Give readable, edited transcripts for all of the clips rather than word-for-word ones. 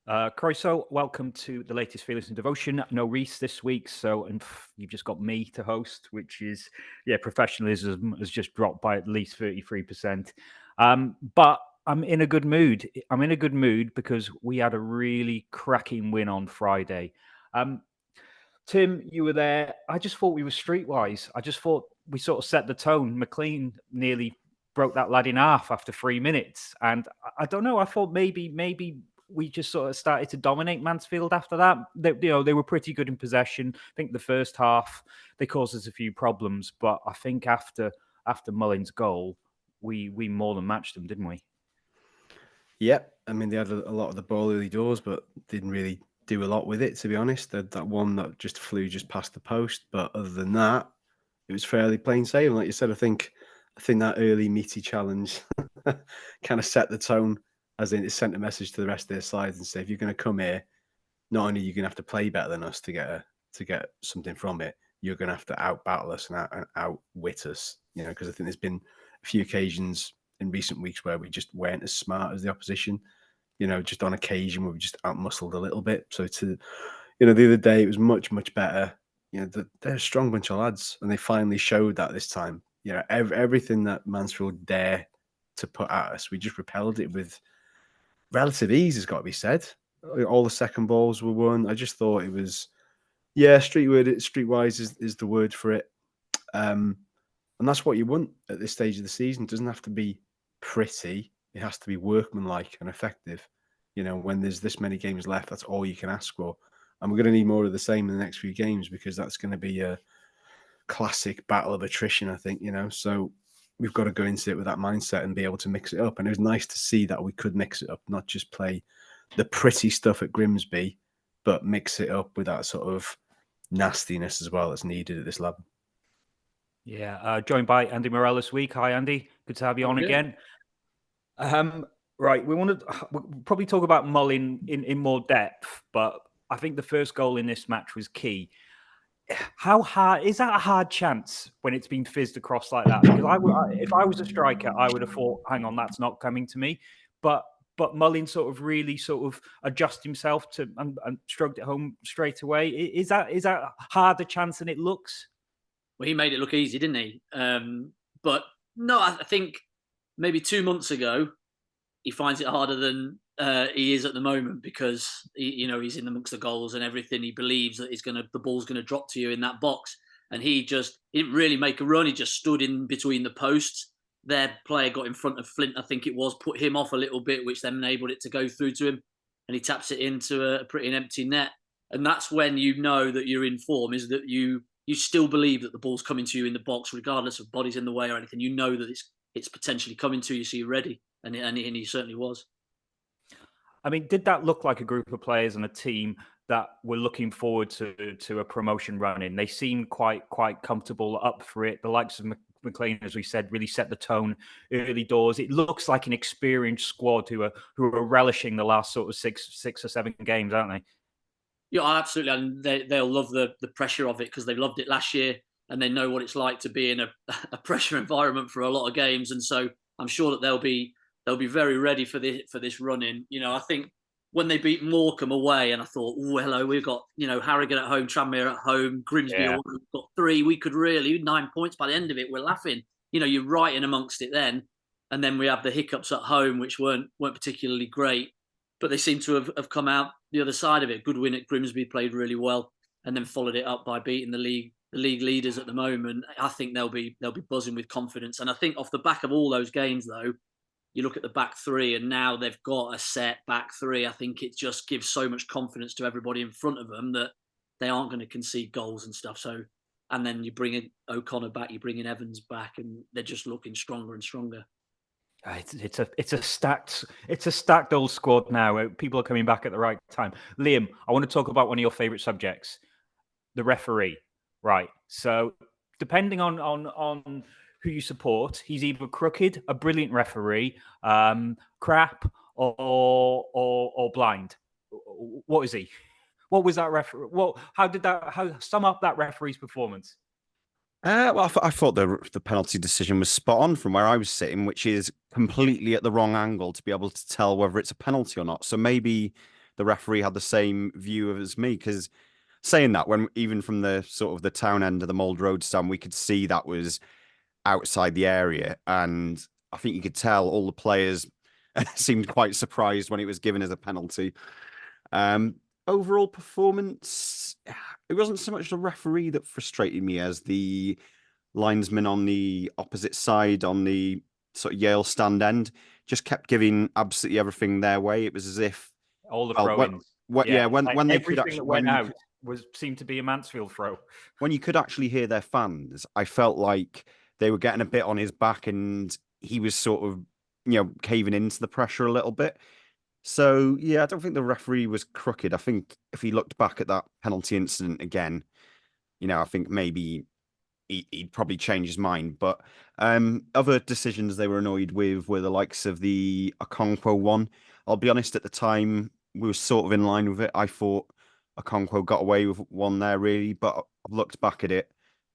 Croeso, welcome to the latest Fearless and Devotion. No Reese this week, and you've just got me to host, which is, professionalism has just dropped by at least 33%. But I'm in a good mood. I'm in a good mood because we had a really cracking win on Friday. Tim, you were there. I just thought we were streetwise. I just thought we sort of set the tone. McLean nearly broke that lad in half after 3 minutes. And I don't know. I thought maybe we just sort of started to dominate Mansfield after that. They were pretty good in possession. I think the first half they caused us a few problems, but I think after Mullin's goal, we more than matched them, didn't we? Yep. I mean, they had a lot of the ball early doors, but didn't really do a lot with it, to be honest. That one that just flew just past the post. But other than that, it was fairly plain sailing. Like you said, I think that early meaty challenge kind of set the tone, as in it sent a message to the rest of their sides and say, if you're going to come here, not only are you going to have to play better than us to get something from it, you're going to have to out battle us and outwit us. Because I think there's been a few occasions in recent weeks where we just weren't as smart as the opposition. Just on occasion where we just outmuscled a little bit. So the other day it was much, much better. They're a strong bunch of lads, and they finally showed that this time. Everything that Mansfield dare to put at us, we just repelled it with relative ease, has got to be said. All the second balls were won. I just thought it was, streetwise is the word for it. And that's what you want at this stage of the season. It doesn't have to be pretty. It has to be workmanlike and effective. When there's this many games left, that's all you can ask for. And we're going to need more of the same in the next few games, because that's going to be a classic battle of attrition, I think, So we've got to go into it with that mindset and be able to mix it up. And it was nice to see that we could mix it up, not just play the pretty stuff at Grimsby, but mix it up with that sort of nastiness as well that's needed at this level. Yeah, joined by Andy Morrell this week. Hi, Andy. Good to have you on again. Right, we'll probably talk about Mullin in more depth, but I think the first goal in this match was key. How hard is that? A hard chance when it's been fizzed across like that? Because if I was a striker, I would have thought, "Hang on, that's not coming to me." But Mullin really adjusted himself to and stroked it home straight away. Is that harder chance than it looks? Well, he made it look easy, didn't he? But no, I think maybe 2 months ago, he finds it harder than he is at the moment, because he's in amongst the goals and everything. He believes that the ball's gonna drop to you in that box, and he didn't really make a run. He just stood in between the posts. Their player got in front of Flint, I think it was, put him off a little bit, which then enabled it to go through to him, and he taps it into a pretty empty net. And that's when you know that you're in form, is that you still believe that the ball's coming to you in the box, regardless of bodies in the way or anything. You know that it's potentially coming to you, so you're ready, and he certainly was. I mean, did that look like a group of players and a team that were looking forward to a promotion run in? They seemed quite comfortable up for it. The likes of McLean, as we said, really set the tone early doors. It looks like an experienced squad who are relishing the last sort of six or seven games, aren't they? Yeah, absolutely, and they'll love the pressure of it, because they loved it last year, and they know what it's like to be in a pressure environment for a lot of games, and so I'm sure that they'll be very ready for this run in. I think when they beat Morecambe away, and I thought, oh, hello, we've got Harrogate at home, Tranmere at home, Grimsby, we've got 3. We could really 9 points by the end of it. We're laughing. You're right in amongst it then, and then we have the hiccups at home, which weren't particularly great, but they seem to have come out the other side of it. Good win at Grimsby, played really well, and then followed it up by beating the league leaders at the moment. I think they'll be buzzing with confidence, and I think off the back of all those games, though, you look at the back three, and now they've got a set back three. I think it just gives so much confidence to everybody in front of them that they aren't going to concede goals and stuff. So, and then you bring in O'Connor back, you bring in Evans back, and they're just looking stronger and stronger. It's a stacked old squad now. People are coming back at the right time. Liam, I want to talk about one of your favourite subjects, the referee. Right. So depending on who you support, he's either crooked, a brilliant referee, crap, or blind. What is he? What was that referee? How sum up that referee's performance? Well, I thought the penalty decision was spot on from where I was sitting, which is completely at the wrong angle to be able to tell whether it's a penalty or not. So maybe the referee had the same view as me. Because saying that, when even from the sort of the town end of the Mould Road stand, we could see that was outside the area, and I think you could tell all the players seemed quite surprised when it was given as a penalty. Overall performance, it wasn't so much the referee that frustrated me as the linesman on the opposite side on the sort of Yale stand end just kept giving absolutely everything their way. It was as if all the well, throw-ins. when they could everything actually that went out seemed to be a Mansfield throw. when you could actually hear their fans, I felt like they were getting a bit on his back, and he was sort of caving into the pressure a little bit. So yeah, I don't think the referee was crooked. I think if he looked back at that penalty incident again, I think maybe he'd probably change his mind. But other decisions they were annoyed with were the likes of the Okonkwo one. I'll be honest, at the time, we were sort of in line with it. I thought Okonkwo got away with one there, really, but I've looked back at it,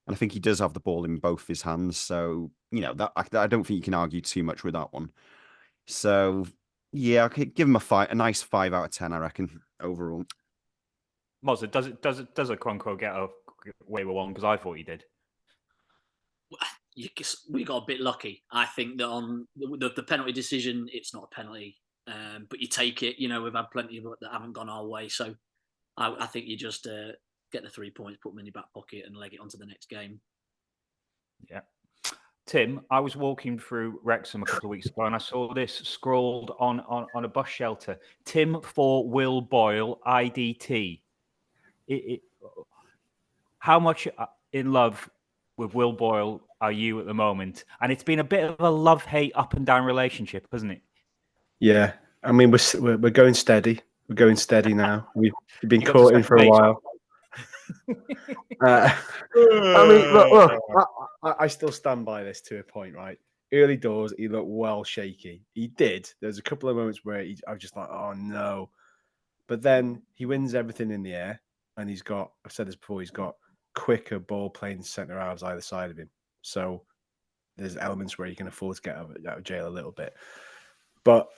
and I think he does have the ball in both his hands. So, that I don't think you can argue too much with that one. So, yeah, I could give him a nice 5 out of 10, I reckon, overall. Mozza, does Okonkwo get away with one? Because I thought he did. We got a bit lucky. I think that on the penalty decision, it's not a penalty, but you take it. We've had plenty of that haven't gone our way, so I think you just get the 3 points, put them in your back pocket, and leg it onto the next game. Yeah. Tim, I was walking through Wrexham a couple of weeks ago, and I saw this scrawled on a bus shelter: Tim for Will Boyle, IDT. How much in love with Will Boyle are you at the moment? And it's been a bit of a love-hate, up and down relationship, hasn't it? Yeah, I mean we're going steady. We're going steady now. We've been courting for a while. I mean, look, I still stand by this to a point, right? Early doors, he looked well shaky. He did. There's a couple of moments where I was just like, oh no. But then he wins everything in the air, and I've said this before, he's got quicker ball playing centre halves either side of him. So there's elements where you can afford to get out of jail a little bit. But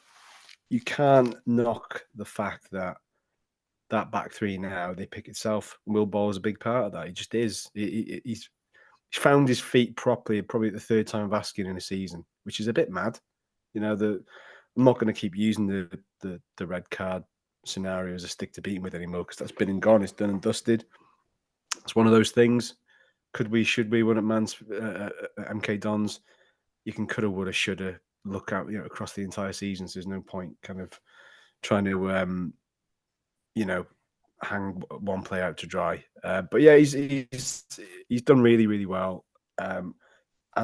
you can't knock the fact that back three now, they pick itself. Will Boyle is a big part of that. He just is. He's found his feet properly, probably the third time of asking in a season, which is a bit mad. I'm not going to keep using the red card scenario as a stick to beat him with anymore, because that's been and gone. It's done and dusted. It's one of those things. Should we win at MK Dons? You can coulda, woulda, shoulda look out, across the entire season. So there's no point kind of trying to, hang one play out to dry. But yeah, he's done really, really well. And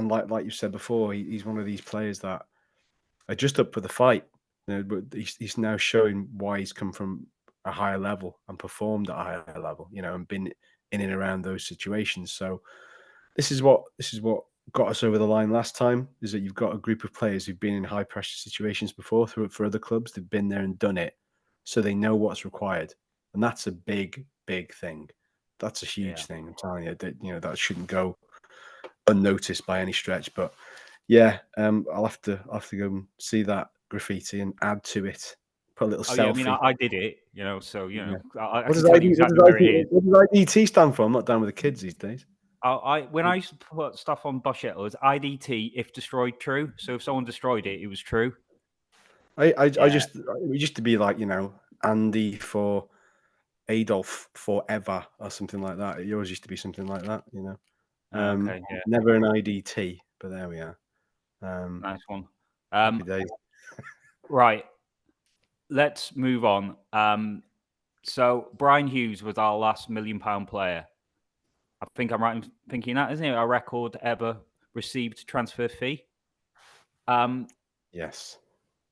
like you said before, he's one of these players that are just up for the fight. But he's now showing why he's come from a higher level and performed at a higher level, and been in and around those situations. So this is what got us over the line last time, is that you've got a group of players who've been in high pressure situations before for other clubs. They've been there and done it, so they know what's required. And that's a big, big thing. That's a huge thing. I'm telling you that that shouldn't go unnoticed by any stretch. But yeah, I'll have to go and see that graffiti and add to it. Put a little selfie. Yeah, I mean, I did it, so I what can does tell you exactly where it is. What does IDT stand for? I'm not down with the kids these days. When I used to put stuff on bus shelters, IDT, if destroyed, true. So if someone destroyed it, it was true. It used to be like, Andy for Adolf forever or something like that. Yours used to be something like that, Okay, yeah. Never an IDT, but there we are. Nice one. Happy days. Right. Let's move on. So Brian Hughes was our last £1 million player. I think I'm right in thinking that, isn't it? Our record ever received transfer fee. Yes.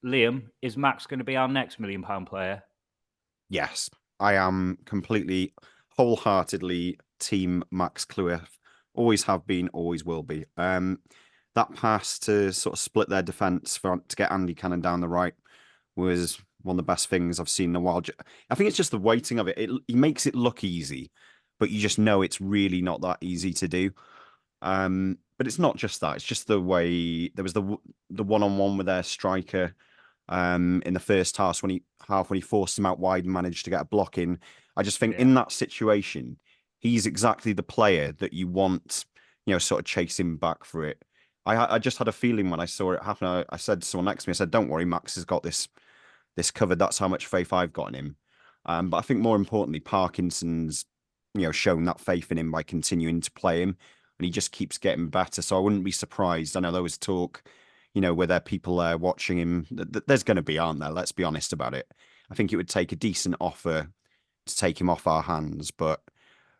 Liam, is Max going to be our next £1 million player? Yes, I am completely, wholeheartedly team Max Cleworth. Always have been, always will be. That pass to sort of split their defence to get Andy Cannon down the right was one of the best things I've seen in a while. I think it's just the weighting of it. He makes it look easy, but you just know it's really not that easy to do. But it's not just that. It's just the way there was the one-on-one with their striker. in the first half when he forced him out wide and managed to get a block in. I just think in that situation, he's exactly the player that you want, sort of chasing back for it. I just had a feeling when I saw it happen. I said to someone next to me, I said, "Don't worry, Max has got this covered." That's how much faith I've got in him. But I think more importantly, Parkinson's, shown that faith in him by continuing to play him, and he just keeps getting better. So I wouldn't be surprised. I know there was talk, where there are people there watching him. There's going to be, aren't there? Let's be honest about it. I think it would take a decent offer to take him off our hands, but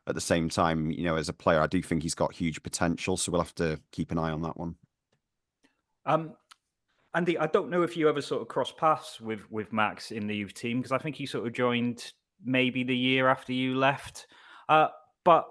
at the same time, as a player, I do think he's got huge potential. So we'll have to keep an eye on that one. Andy, I don't know if you ever sort of crossed paths with Max in the youth team, because I think he sort of joined maybe the year after you left. But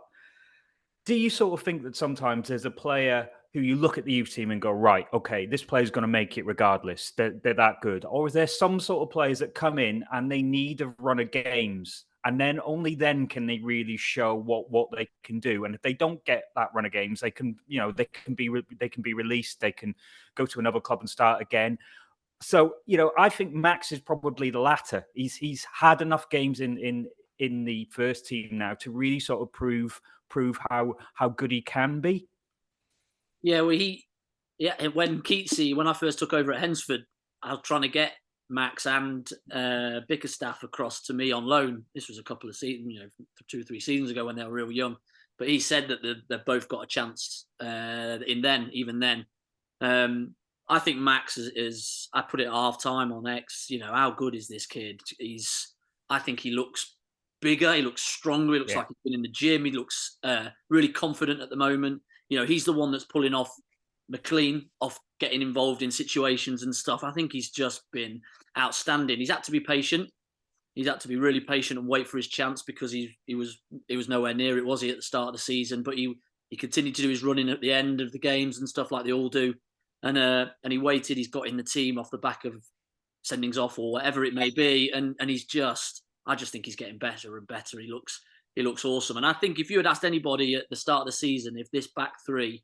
do you sort of think that sometimes there's a player who you look at the youth team and go, right, okay, this player's going to make it regardless. They're that good. Or is there some sort of players that come in and they need a run of games, and then only then can they really show what they can do? And if they don't get that run of games, they can, they can be released. They can go to another club and start again. So, I think Max is probably the latter. He's had enough games in the first team now to really sort of prove how good he can be. Yeah, well, when I first took over at Hensford, I was trying to get Max and Bickerstaff across to me on loan. This was a couple of seasons, 2 or 3 seasons ago when they were real young. But he said that they've both got a chance even then. I think Max is, I put it at half time on X, how good is this kid? I think he looks bigger, he looks stronger, he looks like he's been in the gym, he looks really confident at the moment. He's the one that's pulling off McLean off getting involved in situations and stuff. I think he's just been outstanding. He's had to be patient. He's had to be really patient and wait for his chance, because he was nowhere near it, was he, at the start of the season? But he continued to do his running at the end of the games and stuff like they all do. And he waited. He's got in the team off the back of sendings off or whatever it may be. And I just think he's getting better and better. He looks awesome. And I think if you had asked anybody at the start of the season if this back three,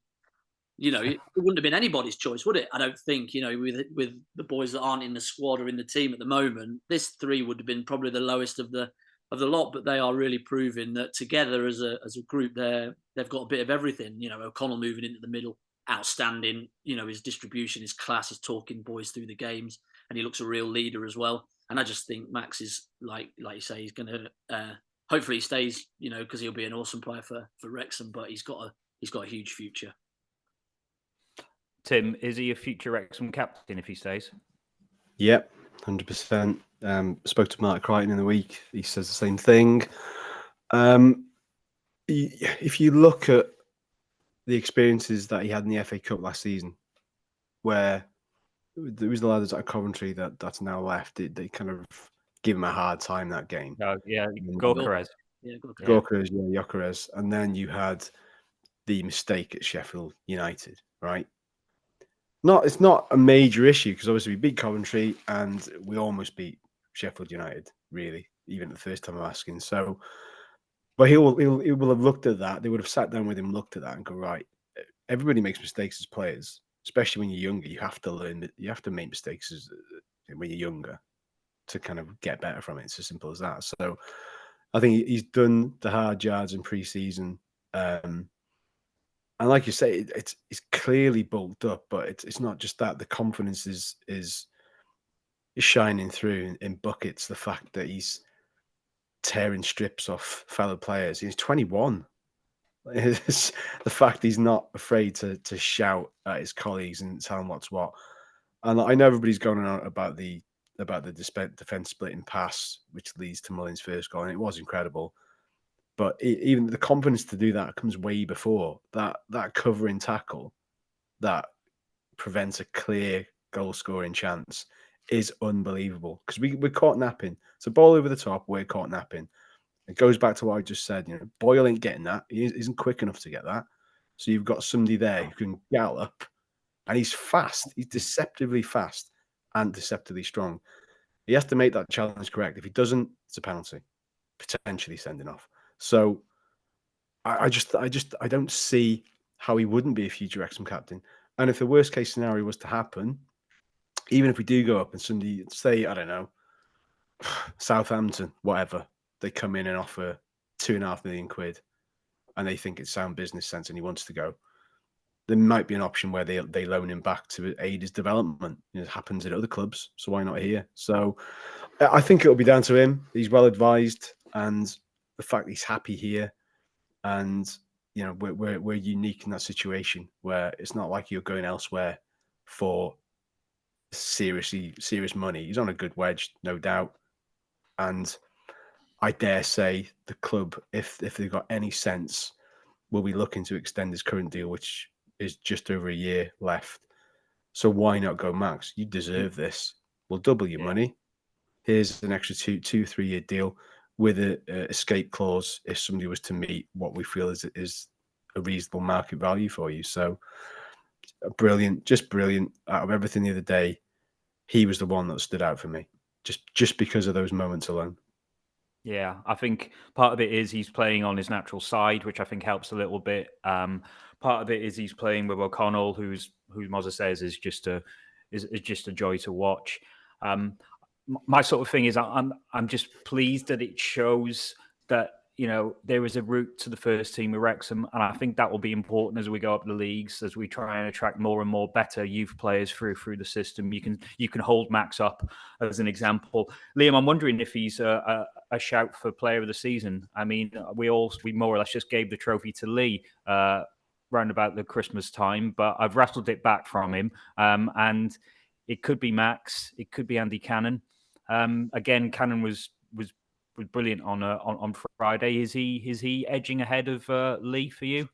it wouldn't have been anybody's choice, would it? I don't think, with the boys that aren't in the squad or in the team at the moment, this three would have been probably the lowest of the lot. But they are really proving that together as a group, they've got a bit of everything. O'Connell moving into the middle, outstanding. His distribution, his class, his talking boys through the games, and he looks a real leader as well. And I just think Max is like you say, he's going to hopefully he stays, because he'll be an awesome player for Wrexham. But he's got a huge future. Tim, is he a future Wrexham captain if he stays? Yep, 100%. Spoke to Mark Crichton in the week. He says the same thing. If you look at the experiences that he had in the FA Cup last season, where there was the lads at Coventry that's now left, they kind of give him a hard time that game. Goalscorer. Gyökeres. And then you had the mistake at Sheffield United, right? It's not a major issue, because obviously we beat Coventry and we almost beat Sheffield United, really, even the first time I'm asking. So, but he will have looked at that. They would have sat down with him, looked at that, and go, right, everybody makes mistakes as players, especially when you're younger. You have to learn that you have to make mistakes when you're younger to kind of get better from it. It's as simple as that. So, I think he's done the hard yards in pre-season. And like you say, it's clearly bulked up, but it's not just that. The confidence is shining through in buckets. The fact that he's tearing strips off fellow players. He's 21. The fact he's not afraid to shout at his colleagues and tell them what's what. And I know everybody's going on about the defense splitting pass, which leads to Mullin's first goal, and it was incredible. But even the confidence to do that comes way before that covering tackle that prevents a clear goal scoring chance is unbelievable, because we're caught napping. It's a ball over the top, we're caught napping. It goes back to what I just said. Boyle ain't getting that. He isn't quick enough to get that. So you've got somebody there who can gallop, and he's fast. He's deceptively fast and deceptively strong. He has to make that challenge correct. If he doesn't, it's a penalty, potentially sending off. So I don't see how he wouldn't be a future Wrexham captain. And if the worst case scenario was to happen, even if we do go up and somebody say, I don't know, Southampton, whatever, they come in and offer £2.5 million and they think it's sound business sense and he wants to go, there might be an option where they loan him back to aid his development. It happens at other clubs, so why not here? So I think it'll be down to him. He's well advised, and the fact he's happy here, and you know we're unique in that situation where it's not like you're going elsewhere for serious money. He's on a good wedge, no doubt, and I dare say the club, if they've got any sense, will be looking to extend his current deal, which is just over a year left. So why not go, Max? You deserve this. We'll double your money. Here's an extra 3 year deal with a escape clause if somebody was to meet what we feel is a reasonable market value for you. So brilliant, just brilliant. Out of everything the other day, he was the one that stood out for me, just because of those moments alone. Yeah, I think part of it is he's playing on his natural side, which I think helps a little bit. Part of it is he's playing with O'Connell, who Mozza says is just a joy to watch. My sort of thing is I'm just pleased that it shows that there is a route to the first team with Wrexham, and I think that will be important as we go up the leagues, as we try and attract more and more better youth players through the system. You can hold Max up as an example. Liam, I'm wondering if he's a shout for player of the season. I mean, we more or less just gave the trophy to Lee round about the Christmas time, but I've wrestled it back from him, and it could be Max, it could be Andy Cannon. Again, Cannon was brilliant on Friday. Is he edging ahead of Lee for you?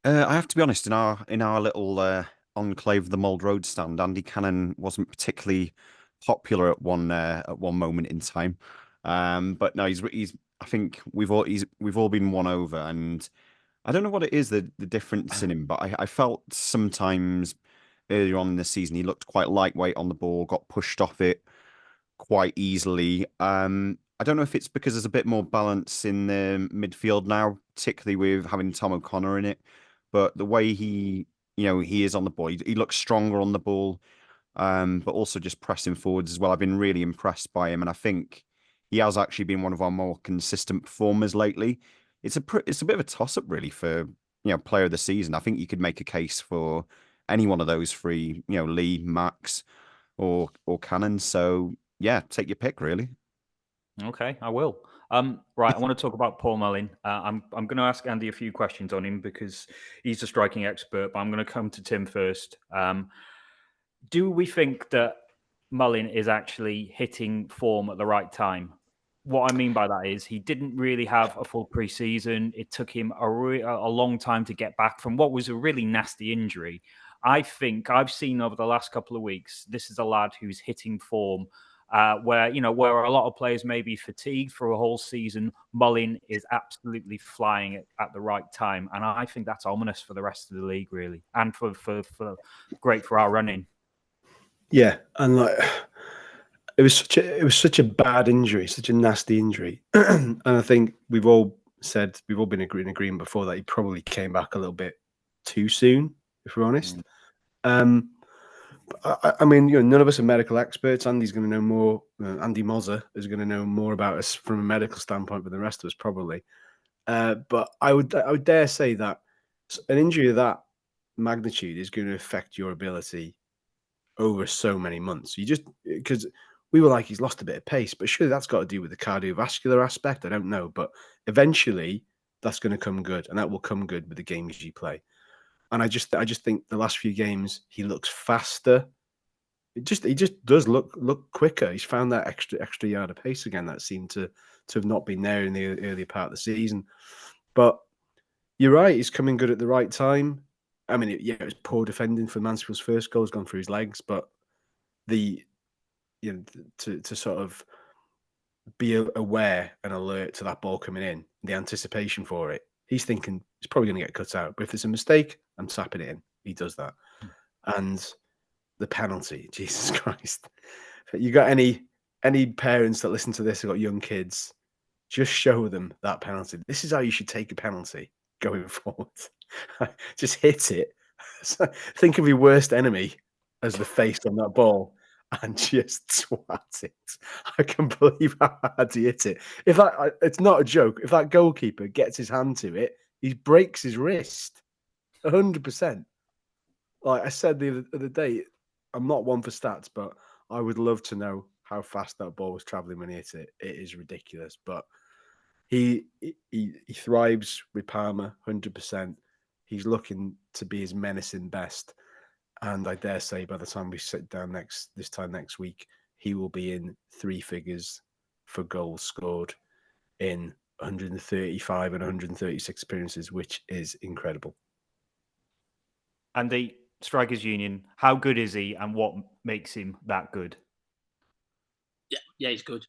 I have to be honest. In our little enclave, the Mould Road stand, Andy Cannon wasn't particularly popular at one moment in time. But no, he's. I think we've all been won over, and I don't know what it is the difference in him, but I felt sometimes earlier on in the season he looked quite lightweight on the ball, got pushed off it quite easily. I don't know if it's because there's a bit more balance in the midfield now, particularly with having Tom O'Connor in it. But the way he is on the ball, he looks stronger on the ball, but also just pressing forwards as well. I've been really impressed by him, and I think he has actually been one of our more consistent performers lately. It's a bit of a toss-up really for player of the season. I think you could make a case for any one of those three, Lee, Max, or Cannon. So yeah, take your pick really. Okay, I will. Right, I want to talk about Paul Mullin. I'm going to ask Andy a few questions on him because he's a striking expert, but I'm going to come to Tim first. Do we think that Mullin is actually hitting form at the right time? What I mean by that is he didn't really have a full pre-season. It took him a long time to get back from what was a really nasty injury. I think I've seen over the last couple of weeks, this is a lad who's hitting form. Where a lot of players may be fatigued for a whole season, Mullin is absolutely flying at the right time, and I think that's ominous for the rest of the league, really, and for great for our running. Yeah, and it was such a bad injury, such a nasty injury, and I think we've all been in agreement before that he probably came back a little bit too soon, if we're honest. I mean, none of us are medical experts. Andy's going to know more. Andy Mozza is going to know more about us from a medical standpoint than the rest of us probably. But I would dare say that an injury of that magnitude is going to affect your ability over so many months. Because we were like, he's lost a bit of pace, but surely that's got to do with the cardiovascular aspect. I don't know, but eventually that's going to come good, and that will come good with the games you play. And I just think the last few games he looks faster. He just does look quicker. He's found that extra yard of pace again that seemed to have not been there in the earlier part of the season. But you're right, he's coming good at the right time. I mean, it was poor defending for Mansfield's first goal, has gone through his legs, but to sort of be aware and alert to that ball coming in, the anticipation for it. He's thinking it's probably going to get cut out, but if it's a mistake, I'm tapping it in. He does that. And the penalty, Jesus Christ. You got any parents that listen to this who got young kids, just show them that penalty. This is how you should take a penalty going forward. Just hit it. Think of your worst enemy as the face on that ball and just swat it. I can't believe how hard he hit it. If that, it's not a joke. If that goalkeeper gets his hand to it, he breaks his wrist. 100%. Like I said the other day, I'm not one for stats, but I would love to know how fast that ball was traveling when he hit it. It is ridiculous, but he thrives with Parma 100%. He's looking to be his menacing best. And I dare say by the time we sit down this time next week, he will be in 3 figures for goals scored in 135 and 136 appearances, which is incredible. And the Strikers Union, how good is he and what makes him that good? Yeah, he's good.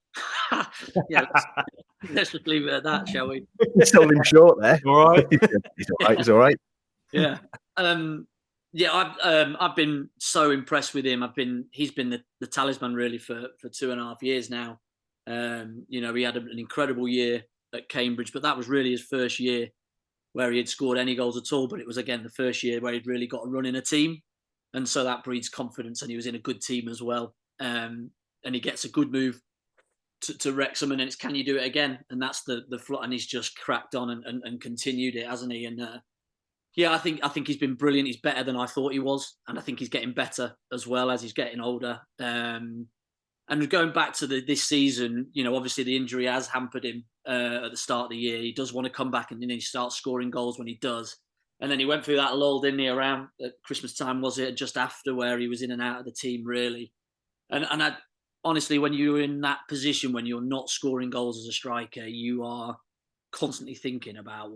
Yeah, let's just leave it at that, shall we? Sold him short there. All right. He's all right. He's all right. Yeah. I've been so impressed with him. He's been the talisman really for 2.5 years now. He had an incredible year at Cambridge, but that was really his first year where he had scored any goals at all. But it was again the first year where he'd really got a run in a team, and so that breeds confidence. And he was in a good team as well. And he gets a good move to Wrexham, and then it's can you do it again? And that's the flot, and he's just cracked on and continued it, hasn't he? And I think he's been brilliant. He's better than I thought he was, and I think he's getting better as well as he's getting older. And going back to this season, obviously the injury has hampered him at the start of the year. He does want to come back and then he starts scoring goals when he does. And then he went through that lull, didn't he, around at Christmas time, was it? Just after, where he was in and out of the team, really. And honestly, when you're in that position, when you're not scoring goals as a striker, you are constantly thinking about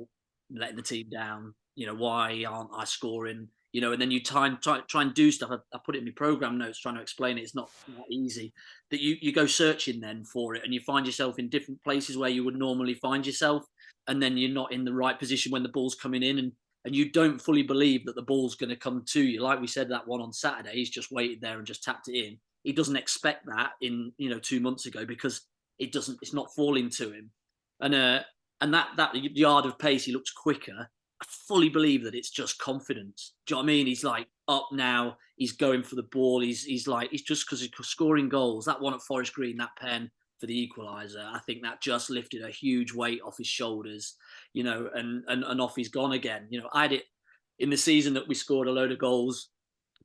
letting the team down. Why aren't I scoring? And then you try and do stuff. I put it in my program notes trying to explain it. It's not easy. That you go searching then for it, and you find yourself in different places where you would normally find yourself, and then you're not in the right position when the ball's coming in, and you don't fully believe that the ball's going to come to you. Like we said, that one on Saturday, he's just waited there and just tapped it in. He doesn't expect that in 2 months ago because it's not falling to him, and that yard of pace, he looks quicker. I fully believe that it's just confidence. Do you know what I mean? He's like up now. He's going for the ball. He's just because he's scoring goals. That one at Forest Green, that pen for the equaliser, I think that just lifted a huge weight off his shoulders, and off he's gone again. I had it in the season that we scored a load of goals.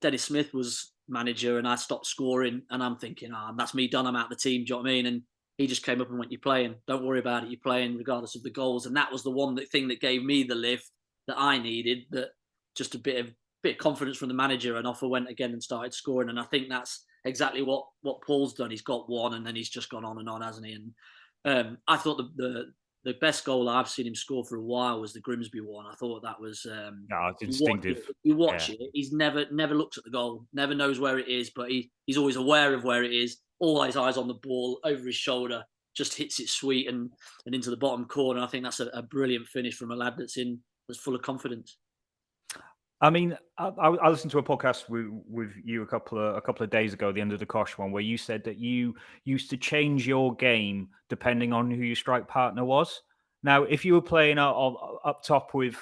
Dennis Smith was manager and I stopped scoring, and I'm thinking, that's me done. I'm out of the team. Do you know what I mean? And he just came up and went, "You're playing. Don't worry about it. You're playing regardless of the goals." And that was the thing that gave me the lift that I needed, that just a bit of confidence from the manager, and off I went again and started scoring. And I think that's exactly what Paul's done. He's got one and then he's just gone on and on, hasn't he? And I thought the best goal I've seen him score for a while was the Grimsby one. I thought that was it's instinctive. You watch it, he's never looks at the goal, never knows where it is, but he's always aware of where it is, all his eyes on the ball, over his shoulder, just hits it sweet and into the bottom corner. I think that's a brilliant finish from a lad that's full of confidence. I mean, I listened to a podcast with you a couple of days ago, the End of the Kosh one, where you said that you used to change your game depending on who your strike partner was. Now, if you were playing up top with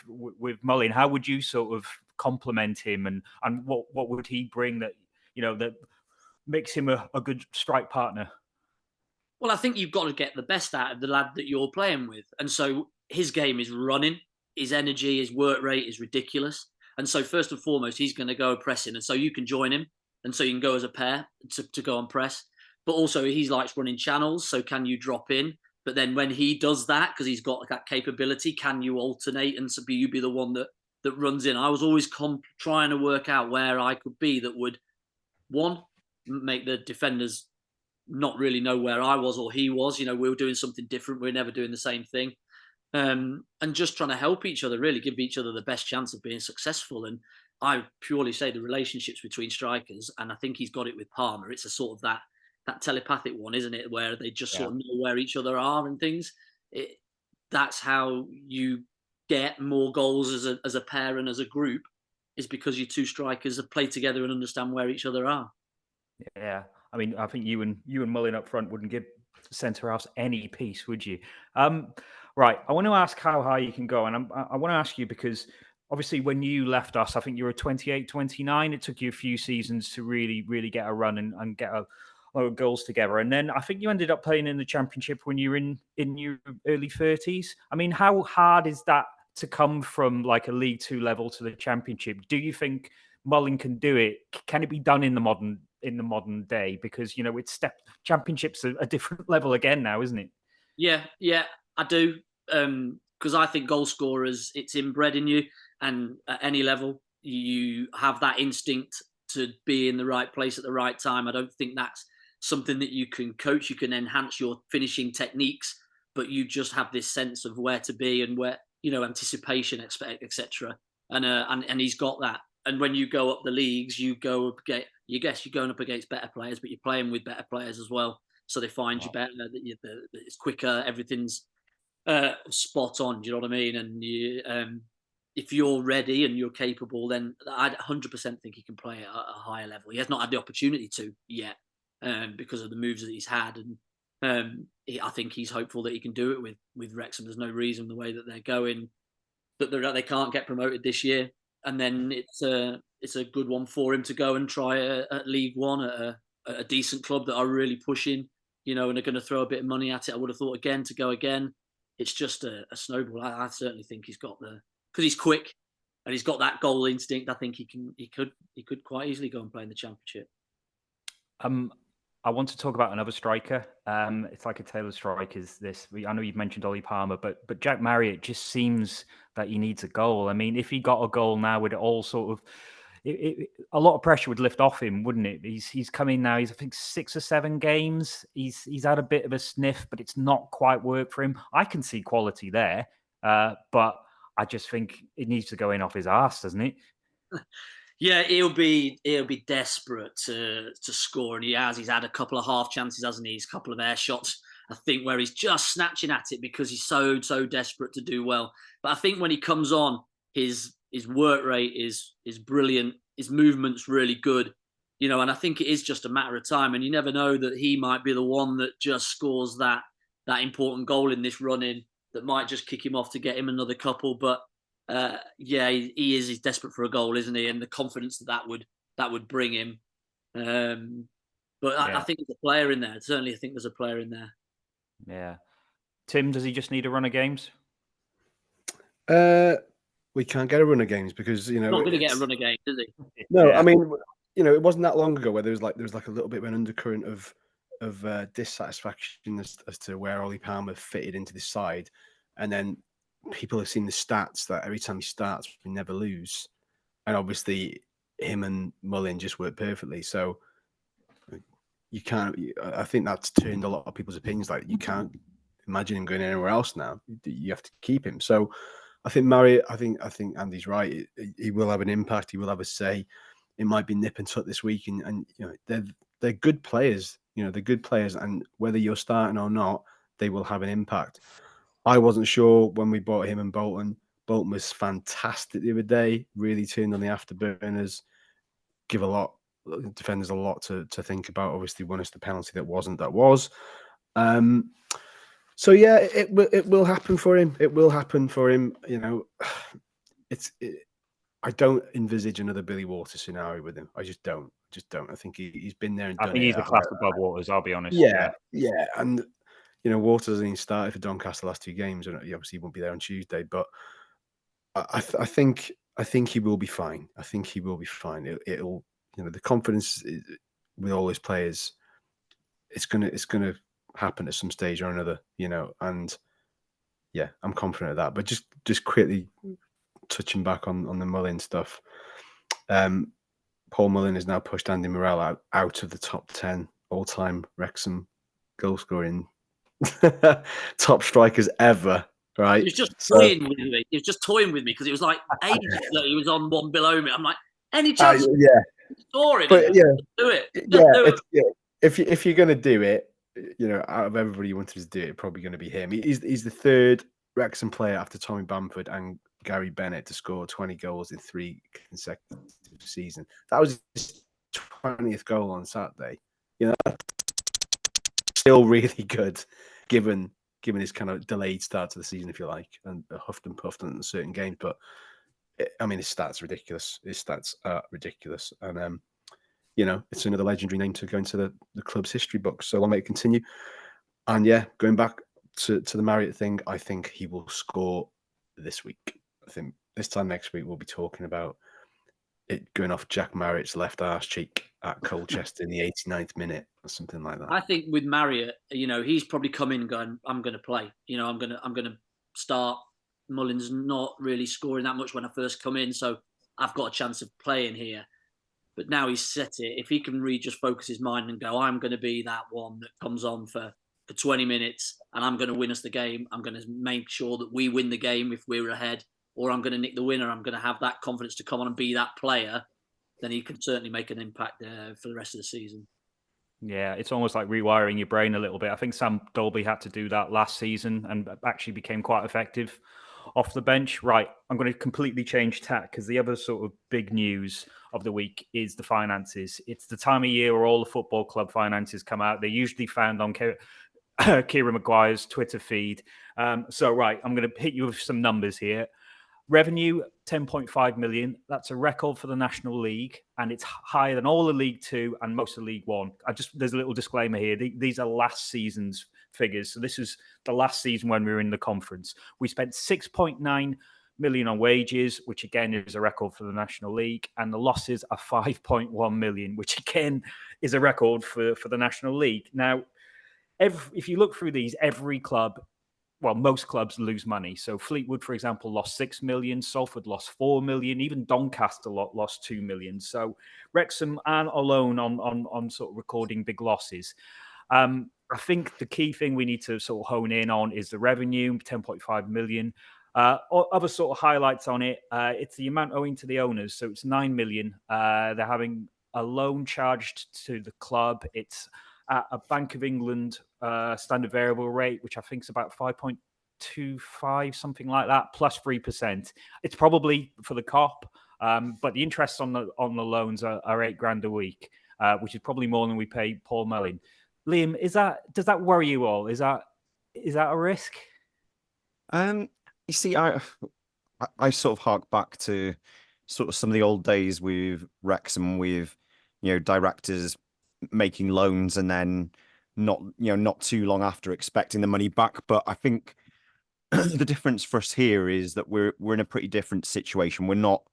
Mullin, how would you sort of complement him, and what would he bring that that makes him a good strike partner? Well, I think you've got to get the best out of the lad that you're playing with, and so his game is running. His energy, his work rate is ridiculous. And so first and foremost, he's going to go pressing. And so you can join him. And so you can go as a pair to go and press. But also he likes running channels. So can you drop in? But then when he does that, because he's got that capability, can you alternate and so you be the one that runs in? I was always trying to work out where I could be that would, one, make the defenders not really know where I was or he was. We were doing something different. We were never doing the same thing. And just trying to help each other, really give each other the best chance of being successful. And I purely say the relationships between strikers, and I think he's got it with Palmer. It's a sort of that telepathic one, isn't it? Where they just sort of know where each other are and things. That's how you get more goals as a pair and as a group, is because you two strikers have played together and understand where each other are. Yeah, I mean, I think you and Mullin up front wouldn't give centre house any peace, would you? Right, I want to ask how high you can go, and I want to ask you because obviously when you left us, I think you were 28, 29. It took you a few seasons to really, really get a run and get a lot of goals together. And then I think you ended up playing in the Championship when you were in your early 30s. I mean, how hard is that to come from like a League Two level to the Championship? Do you think Mullin can do it? Can it be done in the modern day? Because it's Championship's a different level again now, isn't it? Yeah, I do. Because I think goal scorers, it's inbred in you, and at any level, you have that instinct to be in the right place at the right time. I don't think that's something that you can coach. You can enhance your finishing techniques, but you just have this sense of where to be and where anticipation, etc. And he's got that. And when you go up the leagues, you're going up against better players, but you're playing with better players as well. So they find you better. That it's quicker. Everything's spot on. Do you know what I mean? And if you're ready and you're capable, then I 100% think he can play at a higher level. He has not had the opportunity to yet because of the moves that he's had, and I think he's hopeful that he can do it with Wrexham. There's no reason the way that they're going that they can't get promoted this year, and then it's a good one for him to go and try at League One at a decent club that are really pushing, and are going to throw a bit of money at it. I would have thought again to go again. It's just a snowball. I certainly think he's got because he's quick and he's got that goal instinct. I think he could quite easily go and play in the Championship. I want to talk about another striker. It's like a tale of strikers. I know you've mentioned Ollie Palmer, but Jack Marriott just seems that he needs a goal. I mean, if he got a goal now, would it all sort of a lot of pressure would lift off him, wouldn't it? He's coming now. He's I think 6 or 7 games. He's had a bit of a sniff, but it's not quite worked for him. I can see quality there, but I just think it needs to go in off his arse, doesn't it? Yeah, he'll be desperate to score, and he's had a couple of half chances, hasn't he? He's a couple of air shots, I think, where he's just snatching at it because he's so desperate to do well. But I think when he comes on, his work rate is brilliant. His movement's really good, and I think it is just a matter of time. And you never know that he might be the one that just scores that important goal in this run-in that might just kick him off to get him another couple. But he's desperate for a goal, isn't he? And the confidence that would bring him. But I think there's a player in there. Certainly, I think there's a player in there. Yeah. Tim, does he just need a run of games? We can't get a run of games because He's not going to get a run of games, is he? No, I mean, it wasn't that long ago where there was like a little bit of an undercurrent of dissatisfaction as to where Ollie Palmer fitted into this side, and then people have seen the stats that every time he starts, we never lose, and obviously him and Mullin just work perfectly. So you can't. I think that's turned a lot of people's opinions. Like you can't imagine him going anywhere else now. You have to keep him. So I think Marriott. I think Andy's right. He will have an impact. He will have a say. It might be nip and tuck this week, and they're good players. They're good players, and whether you're starting or not, they will have an impact. I wasn't sure when we bought him and Bolton. Bolton was fantastic the other day. Really turned on the afterburners. Give defenders a lot to think about. Obviously, won us the penalty that wasn't. That was. So yeah, it will happen for him. It will happen for him. I don't envisage another Billy Waters scenario with him. I just don't. I think he's been there and done it. I think he's a class above Waters. I'll be honest. Yeah, and Waters hasn't even started for Doncaster the last 2 games, and obviously he won't be there on Tuesday. But I think he will be fine. I think he will be fine. It'll the confidence with all his players. It's gonna happen at some stage or another. And yeah, I'm confident of that. But just quickly touching back on the Mullin stuff. Paul Mullin has now pushed Andy Morrell out of the top 10 all-time Wrexham goal scoring top strikers ever, right? He was just toying with me. He was just toying with me because it was like ages that he was on one below me. I'm like, any chance of scoring? But do it. Do it. If you're going to do it, out of everybody who wanted to do it, probably going to be him. He's the 3rd Wrexham player after Tommy Bamford and Gary Bennett to score 20 goals in 3 consecutive seasons. That was his 20th goal on Saturday. Still really good, given his kind of delayed start to the season, if you like, and huffed and puffed on certain games. But I mean, his stats are ridiculous. His stats are ridiculous, and you know, it's another legendary name to go into the club's history books. So long may it continue. And yeah, going back to the Marriott thing, I think he will score this week. I think this time next week we'll be talking about it going off Jack Marriott's left arse cheek at Colchester in the 89th minute or something like that. I think with Marriott, you know, he's probably come in going, I'm going to play. You know, I'm going to start. Mullin's not really scoring that much when I first come in, so I've got a chance of playing here. But now he's set it. If he can really just focus his mind and go, I'm going to be that one that comes on for 20 minutes and I'm going to win us the game. I'm going to make sure that we win the game if we're ahead, or I'm going to nick the winner. I'm going to have that confidence to come on and be that player. Then he can certainly make an impact for the rest of the season. Yeah, it's almost like rewiring your brain a little bit. I think Sam Dolby had to do that last season and actually became quite effective off the bench. Right, I'm going to completely change tack because the other sort of big news of the week is the finances. It's the time of year where all the football club finances come out. They're usually found on Kieran Maguire's Twitter feed. So, right, I'm going to hit you with some numbers here. Revenue, 10.5 million. That's a record for the National League, and it's higher than all of League Two and most of League One. There's a little disclaimer here. These are last season's figures. So this is the last season when we were in the conference. We spent 6.9 million on wages, which again is a record for the National League, and the losses are 5.1 million, which again is a record for the National League. Now, if you look through these, every club, well, most clubs lose money. So Fleetwood, for example, lost 6 million. Salford lost 4 million. Even Doncaster lost 2 million. So Wrexham aren't alone on sort of recording big losses. I think the key thing we need to sort of hone in on is the revenue, 10.5 million. Other sort of highlights on it, it's the amount owing to the owners. So it's 9 million. They're having a loan charged to the club. It's at a Bank of England standard variable rate, which I think is about 5.25, something like that, plus 3%. It's probably for the cop, but the interest on the loans are $8,000 a week, which is probably more than we pay Paul Mullin. Liam, does that worry you all? Is that a risk? You see, I sort of hark back to sort of some of the old days with Wrexham, with directors making loans and then not too long after expecting the money back. But I think the difference for us here is that we're in a pretty different situation. We're not